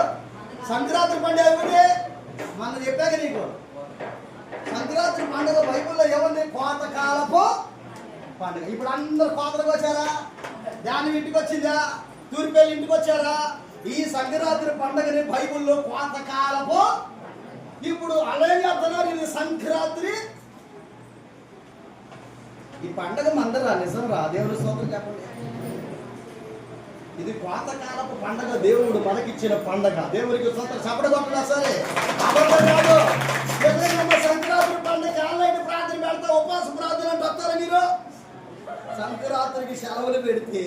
సంక్రాంతి పండుగ ఏమిటి? మన చెప్పాక నీకు సంక్రాంతి పండుగ బైబిల్లో ఏముంది? కోతకాలపు పండుగ. ఇప్పుడు అందరు కోతలకు వచ్చారా? ధ్యానం ఇంటికి వచ్చిందా? తూర్పేళ్ళు ఇంటికి వచ్చారా? ఈ సంక్రాంతి పండుగని బైబిల్లో కోతకాలపు. ఇప్పుడు అలాగే అర్థనారు, ఇది సంక్రాంతి. ఈ పండుగ మందరా? నిజం రా? దేవుని స్తోత్రం చెప్పండి. ఇది కోతకాలపు పండుగ, దేవుడు మనకిచ్చిన పండుగ. దేవునికి స్తోత్రం. చప్పడగొట్టడా సరే, అబద్ధం కాదు. సంక్రాంతి పండుగ ఆన్లైన్ ప్రార్థన పెడతా, ఉపవాస ప్రార్థన అంటే వస్తారా మీరు? సంక్రాంతికి సెలవులు పెడితే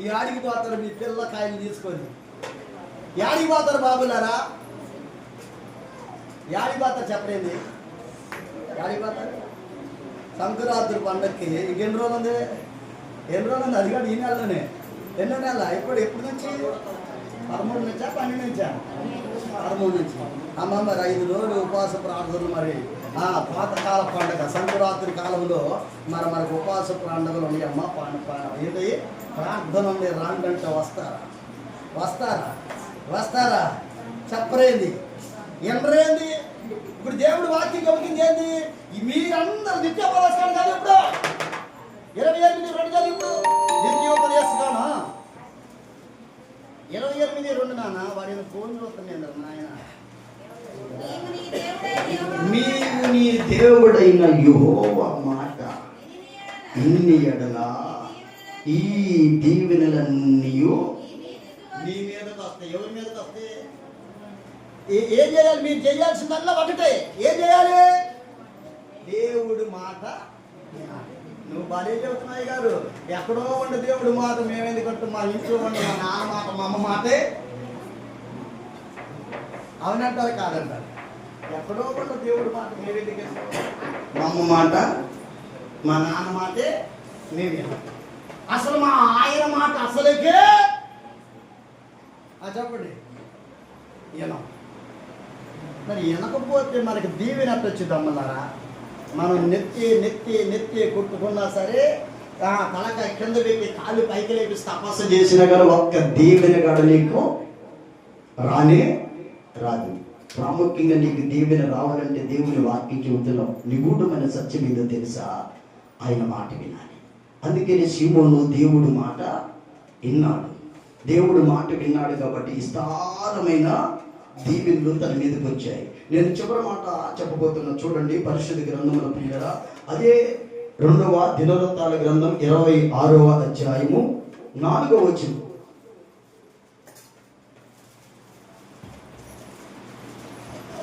ఈ ఆడికి పోతారు మీ పిల్లకాయలు తీసుకొని. యాడికి పోతారు బాబులారా? యాడికి పోతారు చెప్పండి. యాడికి పోతారు? సంక్రాంతి పండుగకి ఇంకెన్ని రోజులు ఉంది? ఎన్ని రోజులు ఉంది? అది కాదు, ఈ నెలలోనే. ఎన్నో నెల? ఎప్పుడు నుంచి? 13 నుంచా 12 నుంచా? 13 నుంచి. అమ్మ మరి 5 రోజులు ఉపవాస ప్రార్థనలు. మరి పాతకాల పండుగ సంక్రాంతి కాలంలో మనకు ఉపవాస పండుగలు ఉన్నాయి. అమ్మ ఏంటి ప్రార్థన ఉంది. రాండంటే వస్తారా? చెప్పరేంది? ఎండరేంది? ఇప్పుడు దేవుడు వాక్యం గమనించింది ఏంది? మీరందరూ నిత్యోపదేశాలు కాదు. ఇప్పుడు 28:2 కాదు. ఇప్పుడు నిత్యోపదేశకానా 28:2 నాన్న. వాడిని ఫోన్ చూస్తున్నాను నాయన. నీవు నీ దేవుడైన యెహోవా మాట ఇన్ని ఎడల ఈ దీవెనలన్నీ నీ మీదకి వస్తాయి. ఎవరి మీదకి వస్తాయి? ఏం చేయాలి? మీరు చేయాల్సిందల్లా ఒకటే. ఏం చేయాలి? దేవుడి మాట. నువ్వు బాగా చెబుతున్నాయి గారు. ఎక్కడో ఉండే దేవుడి మాట మేమెందుకంటే మా ఇంట్లో ఉండే మా నాన్న మాట, మా అమ్మ మాటే అవునంటారు కాదంటారు. ఎక్కడో ఉండే దేవుడి మాట మేమెందుకు? మా అమ్మ మాట, మా నాన్న మాటే మేమే. అసలు మా ఆయన మాట అసలుకే చెప్పండి ఈయన. మరి వినకపోతే మనకి దీవెనట్టు వచ్చింది అమ్మలారా. మనం నెత్తి కొట్టుకున్నా సరే తలకాయ కింద పెట్టి కాళ్ళు పైకి లేపి తపస్సు చేసిన కానీ ఒక్క దీవెన కాడ నీకు రానే రాదు. ప్రాముఖ్యంగా నీకు దీవెన రావాలంటే దేవుని వాక్యం చెబుతున్నాం. నిగూఢమైన సత్యం ఏదో తెలుసా? ఆయన మాట వినాలి. అందుకని సీమోను దేవుడు మాట విన్నాడు. దేవుడు మాట విన్నాడు కాబట్టి విస్తారమైన దీవెనలు తన మీదకి వచ్చాయి. నేను చివరి మాట చెప్పబోతున్నా, చూడండి. పరిశుద్ధ గ్రంథముల ప్రియులారా, అదే 2వ దినవృత్తాల గ్రంథం 26వ అధ్యాయము 4వ వచనం.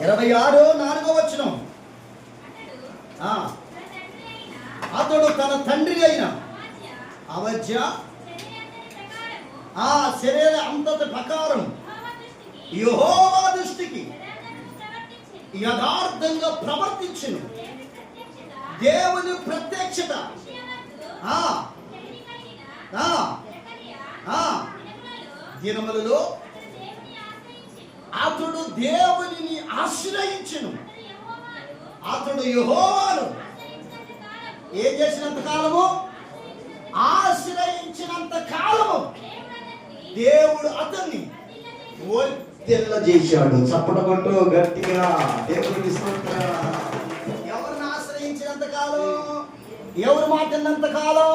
26:4 వచనం. అతడు తన తండ్రి అయిన అవజ్య ఆ శరీర అంతటి ప్రకారం యెహోవా దృష్టికి యథార్థంగా ప్రవర్తించును. దేవుని ప్రత్యక్షత దినములలో అతడు దేవునిని ఆశ్రయించును. అతడు యెహోవాను ఏం చేసినంత కాలము? ఆశ్రయించినంత కాలము దేవుడు అతన్ని వర్ధిల్ల చేశాడు. చప్పటకొట్టు గట్టిగా దేవుడికి స్తోత్రం. ఎవరిని ఆశ్రయించినంత కాలం, ఎవరు మాట విన్నంత కాలం,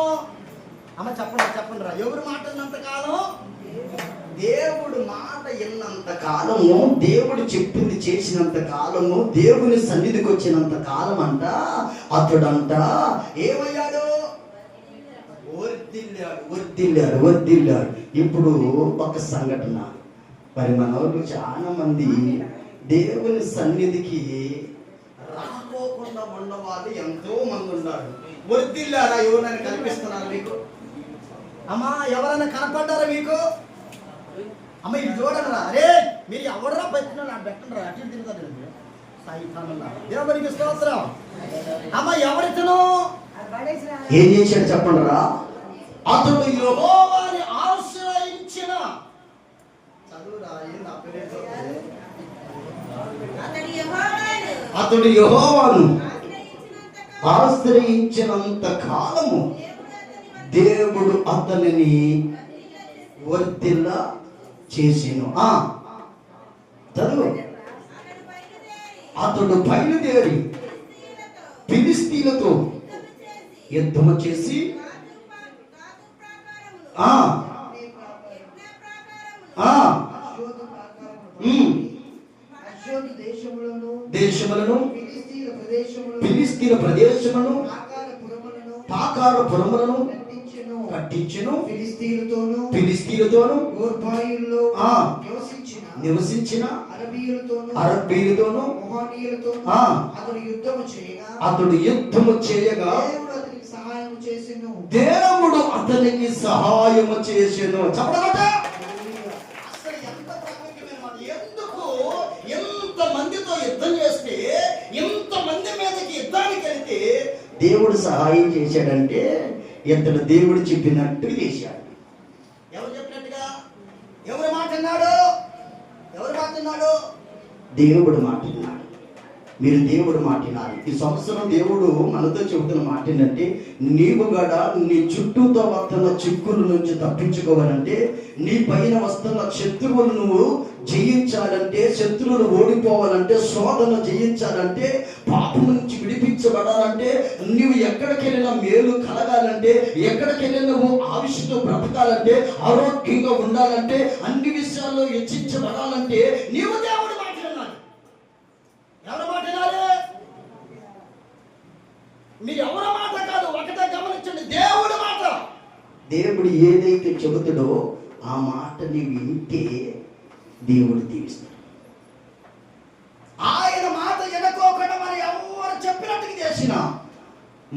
అమ్మ చెప్పండి రా, ఎవరు మాట విన్నంత కాలం? దేవుడు మాట విన్నంత కాలము, దేవుడు చెప్పింది చేసినంత కాలము, దేవుని సన్నిధికి వచ్చినంత కాలం అంట అతడంట ఏమయ్యాడు? వర్ధిల్లాడు. ఇప్పుడు ఒక సంఘటన. మరి మన వాళ్ళు చాలా మంది దేవుని సన్నిధికి రాకోకుండా ఉన్నవాళ్ళు ఎంతో మంది ఉన్నారు. వర్ధిల్లారా? ఎవరైనా కనిపిస్తున్నారా మీకు? అమ్మా ఎవరైనా కనపడ్డారా మీకు? అమ్మ ఇది చూడరా, అరే మీరు ఎవడరా పెట్టినా పెట్టండి రా, అట్లా తిరుగుతారు దేవునికి స్తోత్రం. అమ్మ ఎవరితను ఏం చేశాడు చెప్పండి రా? అతడు యెహోవాని ఆశ్రయించిన అతడు యెహోవాను ఆశ్రయించినంత కాలము దేవుడు అతనిని వర్ధిల్ల చేసెను. చదువు. అతడు బయలుదేరి ఫిలిష్తీయులతో యుద్ధము చేసి దేశములను ఫిలిష్తీయుల ప్రదేశములను పాకారపురములను కట్టించెను. ఫిలిష్తీయులతోను నివసించిన అరబీయులతోను అతడు యుద్ధము చేయగా దేవుడు అతనికి సహాయము చేసెను. చెప్పడమాట అసలు ఎంత ప్రాముఖ్యమైన మాట. ఎందుకు ఎంత మందితో యుద్ధం చేస్తే, ఎంత మంది మీదకి యుద్ధానికి వెళ్తే దేవుడు సహాయం చేశాడంటే ఇతడు దేవుడు చెప్పినట్టు చేశాడు. ఎవరు చెప్పినట్టుగా? ఎవరు మాట్లాడినాడు? దేవుడు మాట్లాడినాడు. మీరు దేవుడు మాట్లాడాలి. ఈ సంవత్సరం దేవుడు మనతో చెబుతున్న మాట ఏంటంటే, నీవు గడ నీ చుట్టూతో వస్తున్న చిక్కుల నుంచి తప్పించుకోవాలంటే, నీ పైన వస్తున్న శత్రువులు నువ్వు జయించాలంటే, శత్రువులు ఓడిపోవాలంటే, శోధన జయించాలంటే, పాపం నుంచి విడిపించబడాలంటే, నువ్వు ఎక్కడికి వెళ్ళినా మేలు కలగాలంటే, ఎక్కడికి వెళ్ళినా నువ్వు ఆయుష్తో బ్రతకాలంటే, ఆరోగ్యంగా ఉండాలంటే, అన్ని విషయాల్లో హెచ్చించబడాలంటే నీవు దేవుడు మాట్లాడాలి. ఎవరు మాట్లాడాలి? మీరు ఎవరి మాట కాదు, ఒకటే గమనించండి, దేవుడి మాట. దేవుడు ఏదైతే చెబుతాడో ఆ మాట నీవు వింటే దేవుడు దీవిస్తాడు. ఆయన మాట ఎనుకోకుండా మరి ఎవరు చెప్పినట్టుగా చేసినా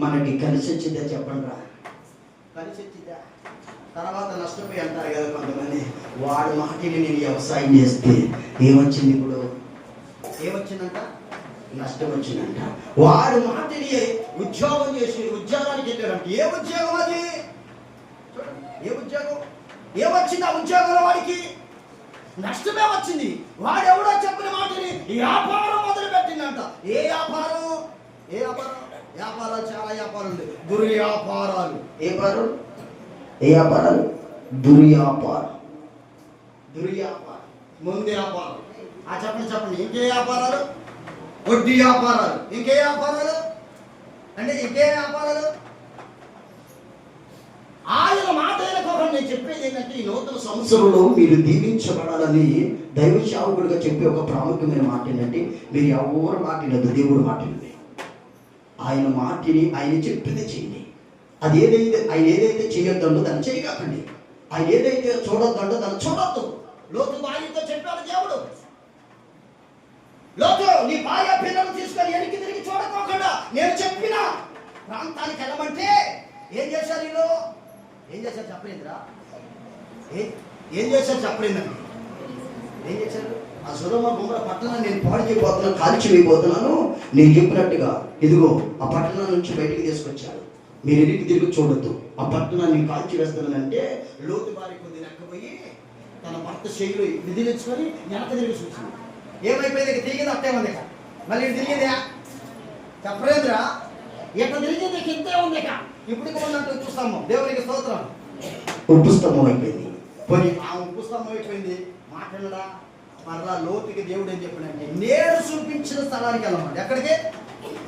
మనకి కలిసి వచ్చిందా? చెప్పండి రా, కలిసి వచ్చిందా? తర్వాత నష్టపోయి అంటారు కదా కొంతమంది, వాడి మాటని నేను వ్యవసాయం చేస్తే ఏమొచ్చింది? ఇప్పుడు ఏమొచ్చిందంట? నష్టం వచ్చిందంట. వాడు మాటని ఉద్యోగం చేసి ఉద్యోగానికి వెళ్ళారంట. ఏ ఉద్యోగం అది? ఏ ఉద్యోగం? ఏమొచ్చింది ఆ ఉద్యోగంలో? వాడికి నష్టమే వచ్చింది. వాడెవడో చెప్పిన మాటని వ్యాపారం మొదలు పెట్టిందంట. ఏ వ్యాపారం? వ్యాపారాలు చాలా వ్యాపారాలు ఉన్నాయి. దుర్వ్యాపారాలు. ఏ వ్యాపారాలు? దుర్వ్యాపారం. ముందు వ్యాపారం. చెప్పండి. ఇంకే వ్యాపారాలు? వడ్డీ వ్యాపారాలు. ఇంకే వ్యాపారాలు అంటే ఇంకే వ్యాపారాలు? ఆయన మాట అయినకోకుండా నేను చెప్పేది ఏంటంటే, ఈ నూతన సంవత్సరంలో మీరు దీవించబడాలని దైవ సేవకుడిగా చెప్పే ఒక ప్రాముఖ్యమైన మాట ఏంటంటే, మీరు ఎవరు మాట వినద్దు, దేవుడు మాట వినండి. ఆయన మాటిని ఆయన చెప్పింది చేయండి. అది ఆయన ఏదైతే చేయొద్దండో దాన్ని చేయకండి. ఆయన ఏదైతే చూడొద్దండో దాన్ని చూడొద్దు. లోతు భార్యతో చెప్పాడు దేవుడు, లోతు నీ భార్య పిల్లలు తీసుకొని వెనక్కి తిరిగి చూడకోకుండా నేను చెప్పిన ప్రాంతానికి వెళ్ళమంటే ఏం చేశారు వీళ్ళు? ఏం చేశారు చెప్పలేదురా? ఏం చేశారు చెప్పలేదండి? ఏం చేశారు? ఆ సొదొమ గుమొర్రా పట్టణాన్ని నేను పాడు చేయబోతున్నాను, కాల్చి వేయబోతున్నాను, నేను చెప్పినట్టుగా ఇదిగో ఆ పట్టణం నుంచి బయటికి తీసుకొచ్చాడు. మీరు ఎన్నికి తిరిగి చూడొద్దు, ఆ పట్టణాన్ని కాల్చి వేస్తానంటే లోతు భార్య కొద్ది నెక్కబోయి తన భర్త శైలు విధిలించుకొని వెనక తిరిగి చూసింది. ఏమైపోయింది? తిరిగింది అట్టే ఉంది. మళ్ళీ తిరిగిందా? చెప్పలేదురా? ఎక్కడ తిరిగింది ఇంతే ఉంది. ఇప్పుడు ఉన్నట్టు ఉప్పు స్తంభం. దేవునికి స్తోత్రం. ఉప్పు స్తంభం అయిపోయింది. పోనీ ఆ ఉప్పు స్తంభం అయిపోయింది. మాట్లాడడా? మరలా లోతుకి దేవుడు ఏం చెప్పాడంటే, నేను చూపించిన స్థలానికి వెళ్ళమంటే. ఎక్కడికి?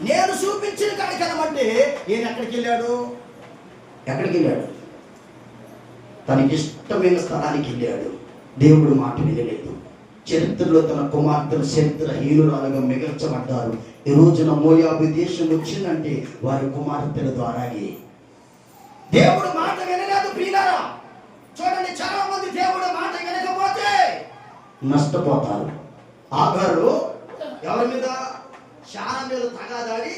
నేను చూపించిన కాడికి వెళ్ళమంటే ఈయన ఎక్కడికి వెళ్ళాడు? తనకి ఇష్టమైన స్థలానికి వెళ్ళాడు. దేవుడు మాట వినలేదు. చరిత్రలో తన కుమార్తెలు చరిత్రహీనురాలుగా మిగల్చబడ్డారు. ఈ రోజున మోయాబు దేశం వచ్చిందంటే వారి కుమార్తెల ద్వారాగే. దేవుడు మాట వినలేదు ప్రియులారా. చూడండి, చాలా మంది దేవుడు మాట వినకపోతే నష్టపోతారు. ఆగారు ఎవరి మీద? శారా మీద తగాదాడి,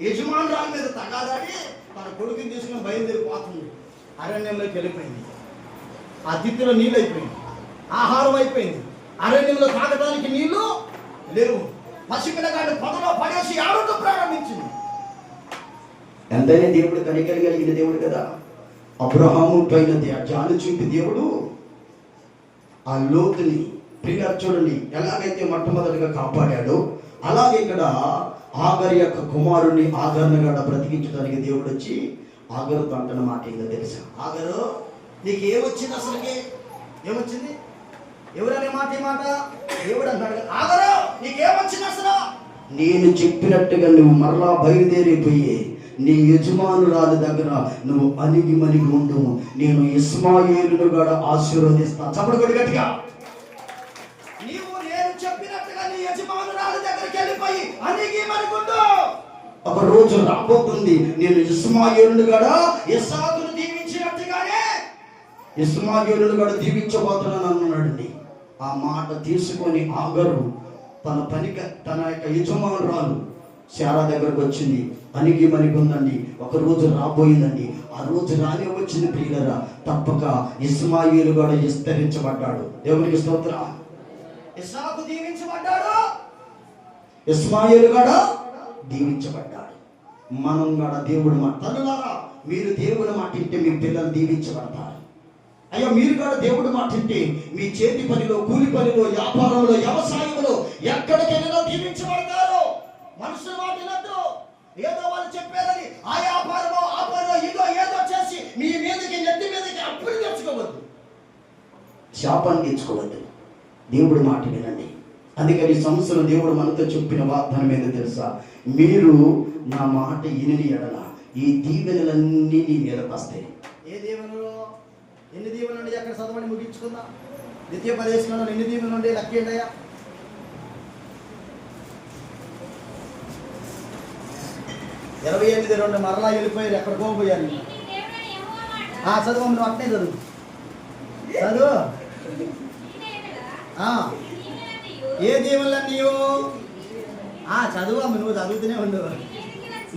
యజమానురాల మీద తగాదాడి తన కొడుకుని తీసుకుని బయలుదేరిపోతుంది. అరణ్యంలోకి వెళ్ళిపోయింది. ఆ తిత్తిలో నీళ్ళు అయిపోయింది, ఆహారం అయిపోయింది. అరణ్యంలో తాగడానికి నీళ్లు లేవు. పసిపిల్లగాడిని పొదలో పడేసి ఆడటం ప్రారంభించింది. ఎంతైనా దేవుడు కనికరి కలిగిన దేవుడు కదా. అబ్రహాము పైన జాలి చూపి దేవుడు ఆ లోతుని ప్రియులారా చూడండి ఎలాగైతే మొట్టమొదటిగా కాపాడాడో, అలాగే ఇక్కడ ఆగరు యొక్క కుమారుని ఆగరుని కూడా బ్రతికించడానికి దేవుడు వచ్చి ఆగరుతో అంటున్న మాట ఏంటో తెలుసా? ఆగరు, నీకు ఏమొచ్చింది? అసలుకి ఏమొచ్చింది? ఎవరనే మాట? ఈ మాట దేవుడు అంటాడు. ఆగరు, నీకేమొచ్చింది అసలు? నేను చెప్పినట్టుగా నువ్వు మరలా బయలుదేరిపోయి నీ యజమానురాలు దగ్గర నువ్వు అణిగి మణిగి ఉండు. నేను ఇస్మాయేలును కూడా ఆశీర్వదిస్తా. చప్పుడు కొడి గట్టిగా. నీవు నేను చెప్పినట్టుగా నీ యజమానురాలు దగ్గరికి వెళ్ళిపోయి అణిగి మణిగి ఉండు. ఒక రోజు రాబోతుంది, నేను ఇస్మాయేలును కూడా ఇస్సాకును దీవించినట్టుగానే ఇస్మాయేలును కూడా దీవించబోతున్నాను అన్నాడండి. ఆ మాట తీసుకొని ఆగరు తన యొక్క యజమానురాలు శారా దగ్గరకు వచ్చింది. అణిగి మణిగి ఉందండి. ఒక రోజు రాబోయిందండి. ఆ రోజు రానే వచ్చింది ప్రియులరా. తప్పక ఇస్మాయేలు కూడా విస్తరించబడ్డాడు. దేవునికి స్తోత్రం. ఇస్సాకు దీవించబడ్డాడు, ఇస్మాయేలు కూడా దీవించబడ్డాడు. మనం కూడా దేవుడు మాట. తల్లులారా, మీరు దేవుడి మాట వింటే మీ పిల్లలు దీవించబడతారు. అయ్యా, మీరు కూడా దేవుడి మాట వింటే మీ చేతి పనిలో, కూలి పనిలో, వ్యాపారంలో, వ్యవసాయంలో ఎక్కడికెళ్ళినా దీవించబడతారు. మనుషుల మాట వినద్దు. ఏదో వాళ్ళు చెప్పేదని ఆ వ్యాపారమో ఆ పనిలో ఏదో చేసి మీ మీదకి నెత్తి మీదకి అప్పులు తెచ్చుకోవద్దు, శాపాన్ని తెచ్చుకోవద్దు. దేవుడి మాట వినండి. అందుకని ఈ సంవత్సరం దేవుడు మనతో చెప్పిన వాగ్దానం ఏదో తెలుసా? మీరు నా మాట విని ఎడల ఈ దీవెనలన్నీ నీ మీదకి వస్తాయి. ఏ దీవెనలు? ఎన్ని దీవెనలు ఉండి అక్కడ చదవని ముగించుకుందాం. ద్వితీయ ప్రదేశంలో ఎన్ని దీవెనలు ఉండే లెక్కేండయ్యా? 28:2 మరలా వెళ్ళిపోయారు. ఎక్కడికో పోయారు. చదువు, నువ్వు అట్నే చదువు. ఏ దీవెనలన్నీ చదువు. నువ్వు చదువుతూనే ఉండు.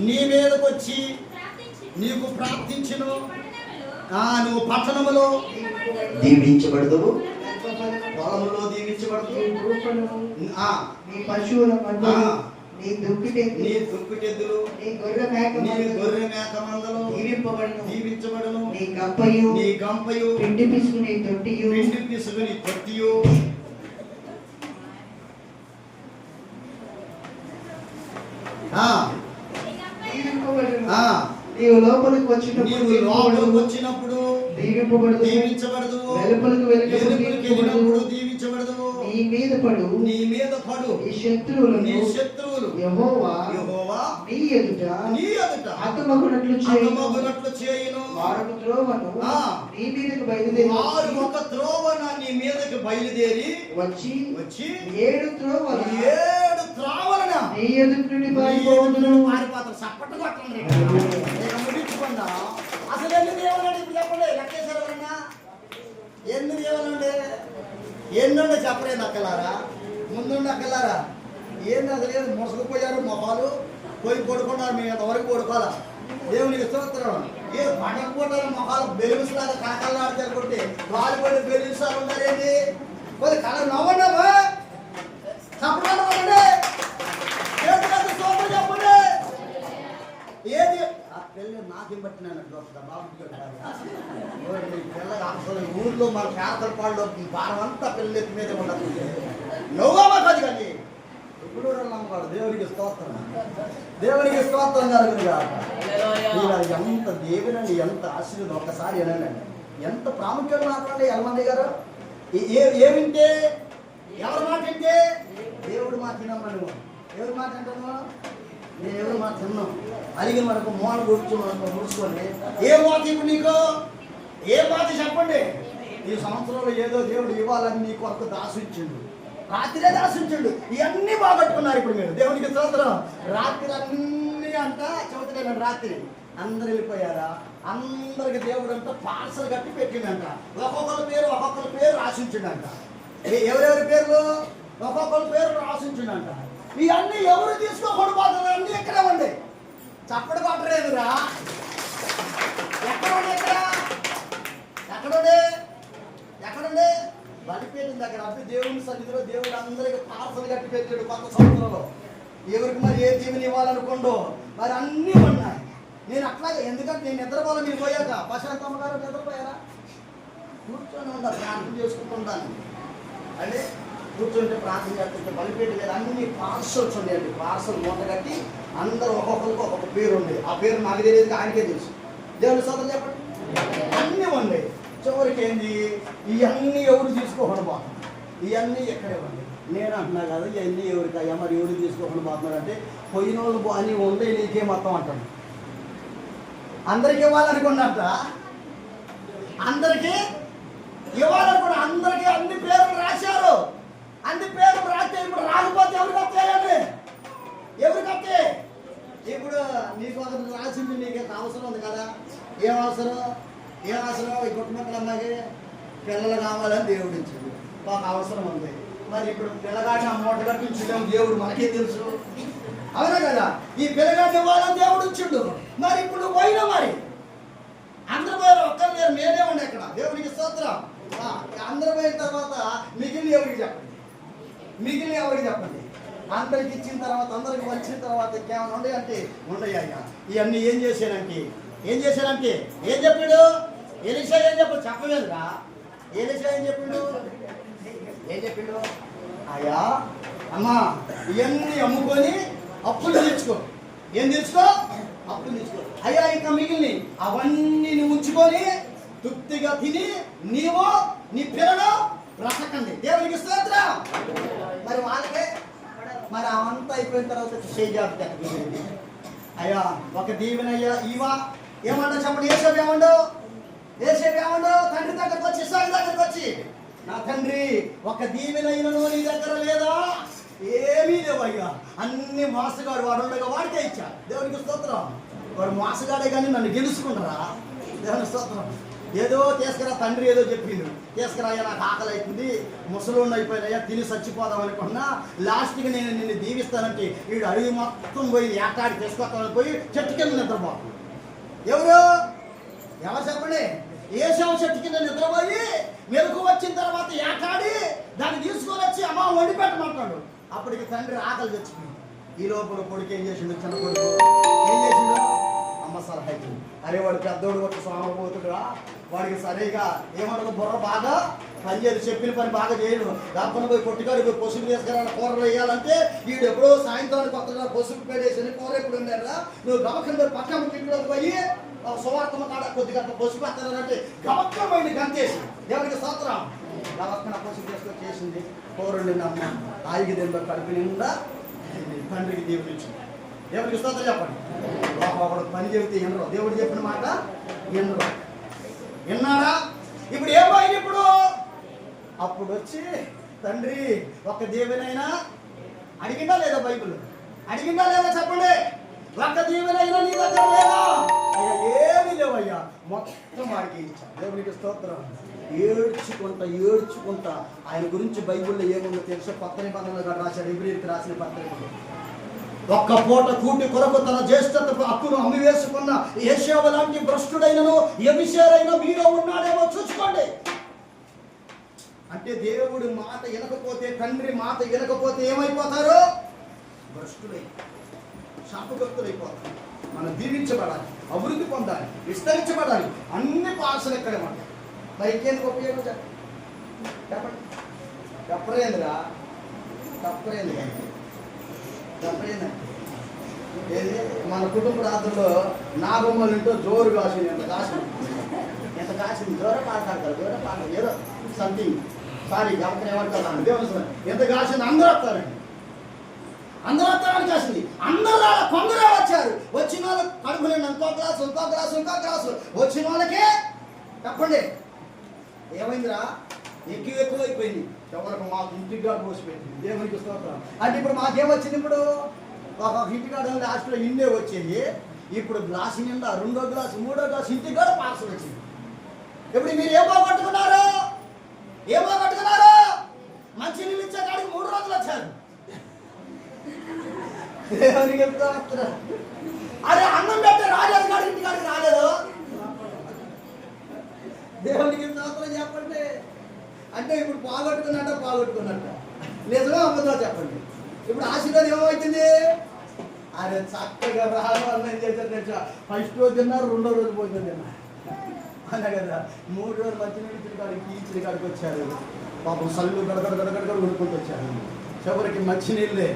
నీ మీదకి వచ్చి నీకు ప్రాప్తించును. నువ్వు పట్టణములో దీవించబడదు, పొలములో దీవించబడదు. నీ పశువుల మందు, నీ దుక్కిటెద్దులు, నీ గొర్రె మేక మందలు దీవించబడును. నీ గంపయు పిండి పిసుకుని తొట్టియు నీవు లోపలికి నీవు వచ్చినప్పుడు లోపలికి వచ్చినప్పుడు దీవింపబడదు, దీవించబడదు, వెలుపలికి వెలుపలికి వెళ్ళినప్పుడు వెళ్ళినప్పుడు దీవించబడదు. నీ మీద పడు, నీ మీద పడు నీ శత్రువులను నీ శత్రువులు యెహోవా యెహోవా నీ ఎదుట నీ ఎదుట హతమగునట్లు చేయును. హతమగునట్లు చేయును. వారు త్రోవను ఆ. నీ మీదకు బయలుదేరి వారు ఒక త్రోవన నీ మీదకి బయలుదేరి వచ్చి వచ్చి 7 త్రోవల 7 త్రావలన నీ ఎదుట నుండి పారిపోవుదురు. పారిపోతారు. చప్పట్లు కొట్టండి. ఇక ముగించుకుందాం. అసలు ఎన్ని దేవుళ్ళు ఇప్పుడు చెప్పండి, లెక్కేశారు ఎవరన్నా? ఎన్ని దేవుళ్ళు ఉండే? ఎన్నుండే చెప్పలేదు అక్కలారా, ముందుండి అక్కలారా. ఏంది అది లేదు, మోసకపోయారు మొహాలు పోయి పడుకున్నారు. మేము ఎంతవరకు పడుకోవాలా? దేవునికి స్తోత్రం. ఏ పడకపోతారు మొహాలు బెలుగులాగా కనకల్లాడితే కొట్టి వాళ్ళు పడి బెలుగుసాలు ఉన్నారేంటి? కొద్ది కళ నవ్వండమ్మా, చెప్పండి, చెప్పండి. ఏది ఆ పిల్ల నాకేం పట్టినాను బాబు పిల్లగా అసలు ఊర్లో మన పేదపాళ్ళు భారం అంతా పిల్లల ఎత్తి మీద ఉండదు. నువ్వమ్మా కాదు కానీ ఇప్పుడు నమ్మకాడు. దేవునికి స్తోత్రం, దేవునికి స్తోత్రం జరుగుతుంది. ఎంత దేవుని ఎంత ఆశీర్వాదం ఒక్కసారి వినండి. ఎంత ప్రాముఖ్యత మాట్లాడండి యలమంది గారు. ఏమింటే ఎవరి మాట వింటే? దేవుడు మాట వినమ్మా. నువ్వు ఎవరి మాట వింటాను? నేను ఎవరు మాట విన్నాం అడిగి మనకు మోన కూర్చుని ముడుచుకోండి. ఏ మాట ఇప్పుడు నీకు? ఏ మాట చెప్పండి. ఈ సంవత్సరంలో ఏదో దేవుడు ఇవ్వాలని నీ కొరకు దాసించిండు. రాత్రే దాసించుండు. ఇవన్నీ బాగొట్టుకున్నారు ఇప్పుడు మీరు. దేవునికి స్తోత్రం. రాత్రి అన్నీ అంట చెబుతున్నాను. రాత్రి అందరు వెళ్ళిపోయారా? అందరికి దేవుడు అంతా పార్సల్ కట్టి పెట్టిండంట. ఒక్కొక్కరి పేరు రాసించిండంట. ఎవరెవరి పేర్లు? ఒక్కొక్కరి పేరు రాసించిండంట. ఇవన్నీ ఎవరు తీసుకోకూడదు పోతుంది. అన్నీ ఎక్కడ ఉంది? చప్పటి కొట్టలేదురా. ఎక్కడ ఉండే? ఎక్కడుండే? బలిపేటిన దగ్గర అప్పుడు దేవుని సన్నిధిలో దేవుడు అందరికి పార్సల్ కట్టి పెట్టాడు. కొత్త సంవత్సరంలో ఎవరికి మరి ఏ జీవని ఇవ్వాలనుకోండో మరి అన్నీ ఉన్నాయి. నేను అట్లాగే, ఎందుకంటే నేను నిద్రపోవాలి. మీరు పోయాక ప్రశాంతమ్మ గారు నిద్రపోయారా? కూర్చొని ఉందా, ప్రార్థన చేసుకుంటుంటాను అంటే కూర్చుంటే ప్రార్థన చేస్తుంటే బలిపేట మీద అన్ని పార్సల్స్ ఉండేయండి. పార్సల్ మూట కట్టి అందరూ ఒక్కొక్కరికి ఒక్కొక్క పేరు ఉండేది. ఆ పేరు నాకు తెలియదు, ఆయనకే తెలుసు. దేవుని సోదరు చెప్పండి. అన్నీ ఉండే. చివరికి ఏంది? ఇవన్నీ ఎవరు తీసుకోకుండా పోతున్నారు. ఇవన్నీ ఎక్కడే ఉంది. నేను అంటున్నా కదా, ఇవన్నీ ఎవరికి అయ్యా మరి ఎవరు తీసుకోకుండా పోతున్నారు అంటే పోయిన వాళ్ళు అని ఉండే నీకే మొత్తం అంటాను. అందరికి ఇవ్వాలనుకున్నట్ట, అందరికీ ఇవ్వాలనుకున్న అందరికీ అన్ని పేర్లు రాశారు. అన్ని పేర్లు రాస్తే ఇప్పుడు రాకపోతే ఎవరికి వస్తాయండి? ఎవరికి వస్తాయి? ఇప్పుడు నీకు ఒక రాసింది, నీకు అవసరం ఉంది కదా. ఏం అవసరం? ఈ కుటుంబం అమ్మాయికి పిల్లలు కావాలని దేవుడు ఇచ్చింది. మాకు అవసరం ఉంది. మరి ఇప్పుడు పిల్లగాడిని ఆ మూట కట్టించడం దేవుడు మనకే తెలుసు, అవునా కదా? ఈ పిల్లగాడిని ఇవ్వాలని దేవుడు ఇచ్చిండు. మరి ఇప్పుడు పోయినా మరి అందరు పోయారు, ఒక్కరు లేరు, మేమే ఉండే ఇక్కడ. దేవుడికి స్తోత్రం. అందరు పోయిన తర్వాత మిగిలిన ఎవరికి చెప్పండి. అందరికి ఇచ్చిన తర్వాత, అందరికి వచ్చిన తర్వాత ఇంకేమైనా ఉండయి అంటే ఉండయి. అయ్యా ఇవన్నీ ఏం చేశానంటే ఏం చెప్పాడు? ఎలీషా ఏం చెప్పలేదురా. ఎలీషా ఏం చెప్పిండు? అయ్యా అమ్మా ఇవన్నీ అమ్ముకొని అప్పులు తెచ్చుకో. ఏం తెచ్చుకో? అప్పులు తెచ్చుకో. అయ్యా ఇంకా మిగిలిన అవన్నీ ఉంచుకొని తృప్తిగా తిని నీవు నీ పిల్లలు బ్రతకండి. దేవునికి స్తోత్రం. మరి వాళ్ళకే మరి అవంతా అయిపోయిన తర్వాత చేయాలి. అయ్యా ఒక దీవెనయ్యా ఇవా ఏమన్నా చెప్పండి. ఏసేపు ఏమండు? తండ్రి దగ్గరకు వచ్చి, ఇస్సాకు దగ్గరకు వచ్చి, నా తండ్రి ఒక దీవెనైనను నీ దగ్గర లేదా? ఏమీ లేవయ్యా, అన్ని మోసగాడు వాడు ఉండగా వాడికే ఇచ్చా. దేవునికి స్తోత్రం. వాడు మోసగాడే కానీ నన్ను గెలుచుకుంటారా? దేవునికి స్తోత్రం. ఏదో తీసుకురా తండ్రి, ఏదో చెప్పిండు, తీసుకురా అయ్యా నాకు ఆకలి అవుతుంది, ముసలోళ్ళు అయిపోయినాయ్యా, తిని చచ్చిపోదాం అనుకున్నా. లాస్ట్కి నేను నిన్ను దీవిస్తానంటే వీడు అడిగి మొత్తం పోయి ఏటాడి తీసుకొస్తామని పోయి చెట్టు కింద నిద్రపోతాడు. ఎవరు చెప్పండి? ఏసావు చెట్టు కింద నిద్రపోయి మెలకు వచ్చిన తర్వాత ఏటాడి దాన్ని తీసుకొని వచ్చి అమ్మ వండి పెట్టమంటాడు. అప్పటికి తండ్రి ఆకలి తెచ్చుకుంది. ఈ లోపల కొడుకు ఏం చేసిండు? చిన్న కొడుకు ఏం చేసిండు? అమ్మ సలహా ఇచ్చింది. అరే వాడు పెద్దోడు వచ్చి స్వామపోతుడురా, వాడికి సరిగా ఏమన్నా బుర్ర బాగా పనిచేయదు, చెప్పిన పని బాగా చేయడు. దాపన పోయి కొట్టుకాడికి పోయి పసుపు వేసుకురా కూరలు వేయాలంటే వీడు ఎప్పుడో సాయంత్రానికి కొత్తగా పసుపు పేడేసి కూర ఎప్పుడు ఉన్నారా, నువ్వు గమకం పక్కన ఇంట్లోకి పోయి సువార్తమ కాడ కొద్దిగా పసుపు వేస్తానంటే గమక్కం పోయి గంతేసి దేవుడికి స్తోత్రం. గమక్కన పసుపు వేసుకొని చేసింది కూరలు అమ్మ ఆయికి దేనిలో కడుపు నిండా తండ్రికి దేవుడు ఇచ్చింది. దేవుడికి స్తోత్రం చెప్పండి. ఒకడు పని చెబితే వినరు, దేవుడు చెప్పిన మాట వినరు. విన్నారా? ఇప్పుడు ఏమైంది? ఇప్పుడు అప్పుడు వచ్చి తండ్రి ఒక దేవునైనా అడిగిందా లేదా? బైబిల్ అడిగిందా లేదా? చెప్పండి. ఒక్క దీవెనైనా నీ దగ్గర లేదా? అయ్యా ఏమీ లేవయ్యా, మొత్తం వాడికి ఇచ్చాను. దేవునికి స్తోత్రం. ఏడ్చుకుంటా ఆయన గురించి బైబిల్లో ఏముందో తెలుసో, కొత్త నిబంధనలు రాశాడు, ఇబ్రీయులకు రాసిన పత్రికలు. ఒక్క పూట కూటి కొరకు తన జ్యేష్ఠత హక్కును అమ్మివేసుకున్న యేషోవ లాంటి భ్రష్టుడైనను వ్యభిచారైన మీలో ఉన్నాడేమో చూసుకోండి. అంటే దేవుడి మాట వినకపోతే, తండ్రి మాట వినకపోతే ఏమైపోతారు? భ్రష్టుడై శాపగ్రస్తులైపోతారు. మనం దీవించబడాలి, అభివృద్ధి పొందాలి, విస్తరించబడాలి, అన్ని పాలసలు ఎక్కడే ఉంటాయి. మరి ఇంకేందుకు ఉపయోగం చెప్పండి. చెప్పలేదురా, చెప్పలేదంటే ఏది మన కుటుంబ రాత్రుల్లో నా బొమ్మలు ఇంటూ జోరు కాసింది. ఎంత కాసింది జోర మాట్లాడతారు, జోర పాట ఏదో సంథింగ్ సారీ గమకం ఏమంటారు దేవుడు ఎంత కాసింది. అందరూ వస్తారండి, అందరూ వస్తారని కాసింది. అందరూ కొందరే వచ్చారు. వచ్చిన వాళ్ళు కడుపులేండి ఇంకో క్లాసు వచ్చిన వాళ్ళకే చెప్పండి ఏమైందిరా, ఎక్కువైపోయింది. ఎవరికి మాకు ఇంటిగా పోసిపోయింది. దేవునికి స్తోత్రం. అంటే ఇప్పుడు మాకేమొచ్చింది? ఇప్పుడు ఒక ఇంటికాడ లాస్ట్లో ఇన్నే వచ్చేది. ఇప్పుడు గ్లాసు నిండా రెండో గ్లాసు, మూడో గ్లాసు, ఇంటికి కూడా పార్సల్ వచ్చింది. ఇప్పుడు మీరు ఏమో కట్టుకున్నారు? మంచి నీళ్ళు ఇచ్చే కాడికి 3 రోజులు వచ్చారు. దేవునికి చెప్తా. అరే అన్నం పెట్టే రాలేదు కాడికి ఇంటికాడికి రాలేదు. దేవునికి స్తోత్రం చెప్పండి. అంటే ఇప్పుడు పోగొట్టుకున్నట్ట నిజమో అబద్ధమో చెప్పండి. ఇప్పుడు ఆశీర్వాదం ఏమవుతుంది? అరే చక్కగా రావాలని ఏం చేశారు? ఫస్ట్ రోజు తిన్నారు, రెండో రోజు భోజనం తిన్నారు అన్నా కదా. 3 రోజులు మంచి నీళ్ళు కాడికి వచ్చారు. పాపం సల్లు గడగడ ఉడుకుంటూ వచ్చారు. చివరికి మంచినీళ్ళే.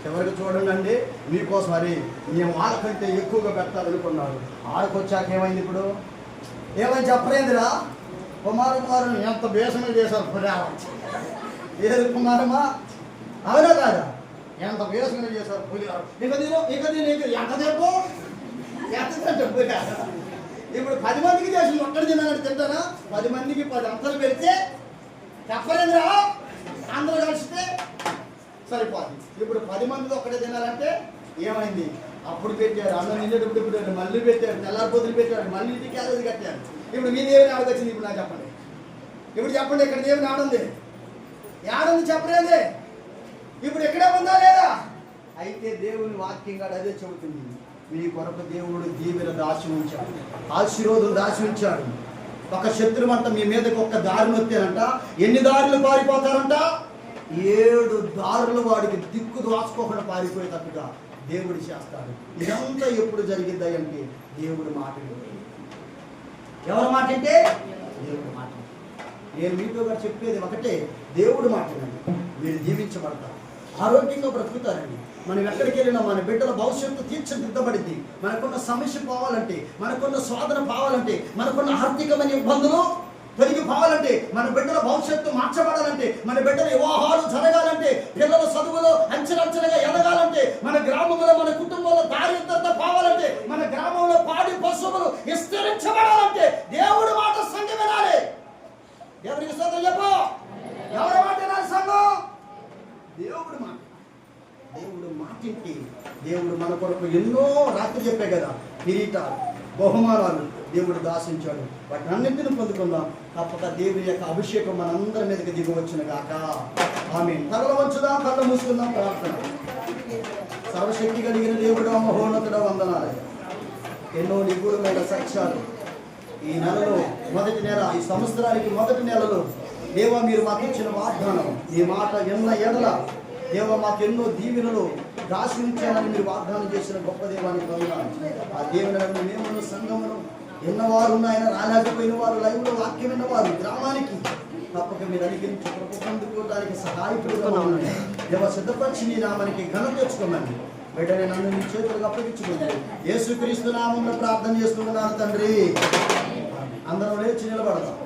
చివరికి చూడండి మీకోసం మరి మేము వాళ్ళకంటే ఎక్కువగా పెట్టాలనుకున్నారు. ఆడకొచ్చాక ఏమైంది? ఇప్పుడు ఏమని చెప్పలేదురా? కుమారుని ఎంత బేసమే చేశారు. ఏది కుమారమా? అవునా కాదా? ఎంత బేసమే చేశారు. పులిహారు ఇక ఎంత చెప్పు పులిహారు. ఇప్పుడు 10 మందికి చేసి ఒక్కడి తిన్నాను తింటారా? 10 మందికి 10 అంతలు పెడితే చెప్పలేదురా? అందరూ కలిసితే సరిపోతుంది. ఇప్పుడు 10 మందితో ఒక్కడే తినాలంటే ఏమైంది? అప్పుడు పెట్టారు అన్నం తినేటప్పుడు, ఇప్పుడు మళ్ళీ పెట్టారు, తెల్లారిపోతులు పెట్టారు, మళ్ళీ ఇంటికి అది కట్టారు. ఇప్పుడు మీ దేవుని ఆడకొచ్చింది. ఇప్పుడు నాకు చెప్పండి. ఇప్పుడు చెప్పండి, ఇక్కడ దేవుని ఆడుంది చెప్పలేదే. ఇప్పుడు ఎక్కడే ఉందా లేదా? అయితే దేవుని వాక్యం కూడా అదే చెబుతుంది. మీ కొరకు దేవుడు దీవెన దాచి ఉంచాడు, ఆశీర్వాదం దాచి ఉంచాడు. ఒక శత్రువంట మీ మీదకి ఒక్క దారి నొత్తానంట, ఎన్ని దారులు పారిపోతారంట? 7 దారులు వాడికి దిక్కు దాచుకోకుండా పారిపోయేటట్టుగా దేవుడు చేస్తాడు. ఇదంతా ఎప్పుడు జరిగిద్దా అంటే దేవుడు మాట. ఎవరి మాట అంటే దేవుడు మాట. నేను మీతో గారు చెప్పేది ఒకటే, దేవుడు మాటనండి. మీరు జీవించబడతారు, ఆరోగ్యంగా బ్రతుకుతారండి. మనం ఎక్కడికి వెళ్ళినా మన బిడ్డల భవిష్యత్తు తీర్చిదిద్దబడింది. మనకున్న సమస్య పోవాలంటే, మనకున్న శోధన పోవాలంటే, మనకున్న ఆర్థికమైన ఇబ్బందులు తొలగిపోవాలంటే, మన బిడ్డల భవిష్యత్తు మార్చబడాలంటే, మన బిడ్డల వివాహాలు జరగాలంటే, పిల్లల చదువులో అంచెలంచెలుగా ఎదగాలంటే, మన గ్రామంలో మన కుటుంబంలో దారిద్రత పోవాలంటే, మన గ్రామంలో పాడి పశువులు విస్తరించబడాలంటే దేవుడి మాట సంఘం వినాలి. ఎవరికి స్తోత్రం చెప్పు. ఎవరి మాట వినాలి సంఘం? దేవుడి మాట. దేవుడు మాటింటి దేవుడు మన కొరకు ఎన్నో రాత్రి చెప్పే కదా, కిరీటాలు, బహుమానాలు దేవుడు దాసించాడు. వాటిని అన్నింటిని పొందుకుందాం. తప్పక దేవుని యొక్క అభిషేకం మనందరి మీదకి దిగవచ్చును గాక. ఆమేన్. తల వంచుదాం, కళ్ళు మూసుకుందాం. ప్రార్థన. సర్వశక్తి కలిగిన దేవుడు, మహోన్నతుడ, వందనాలు. ఎన్నో నిగూఢమైన సత్యాలు ఈ నెలలో మొదటి నెల, ఈ సంవత్సరానికి మొదటి నెలలో దేవా మీరు మాకు ఇచ్చిన వాగ్దానం, ఈ మాట ఎన్న ఎడల దేవ మాకు ఎన్నో దీవెనలు దాసి ఉంచానని మీరు వాగ్దానం చేసిన గొప్ప దేవానికి వందనాలు. ఆ దేవుని మేము సంఘమును ఎన్నవారు ఆయన రాలేకపోయిన వారు, లైవ్లో వాక్యం విన్నవారు, గ్రామానికి తప్పక మీరు అనుగ్రహించి కృప పొందుకోవడానికి సహాయపడుతున్నామని దేవ సిద్ధపరిచి నీ నామానికి ఘనత తెచ్చుకోమని వెంటనే నన్ను నీ చేతులకు అప్పగించుకుంది. యేసుక్రీస్తు నామంలో ప్రార్థన చేస్తున్నాను తండ్రి. అందరం లేచి నిలబడదాం.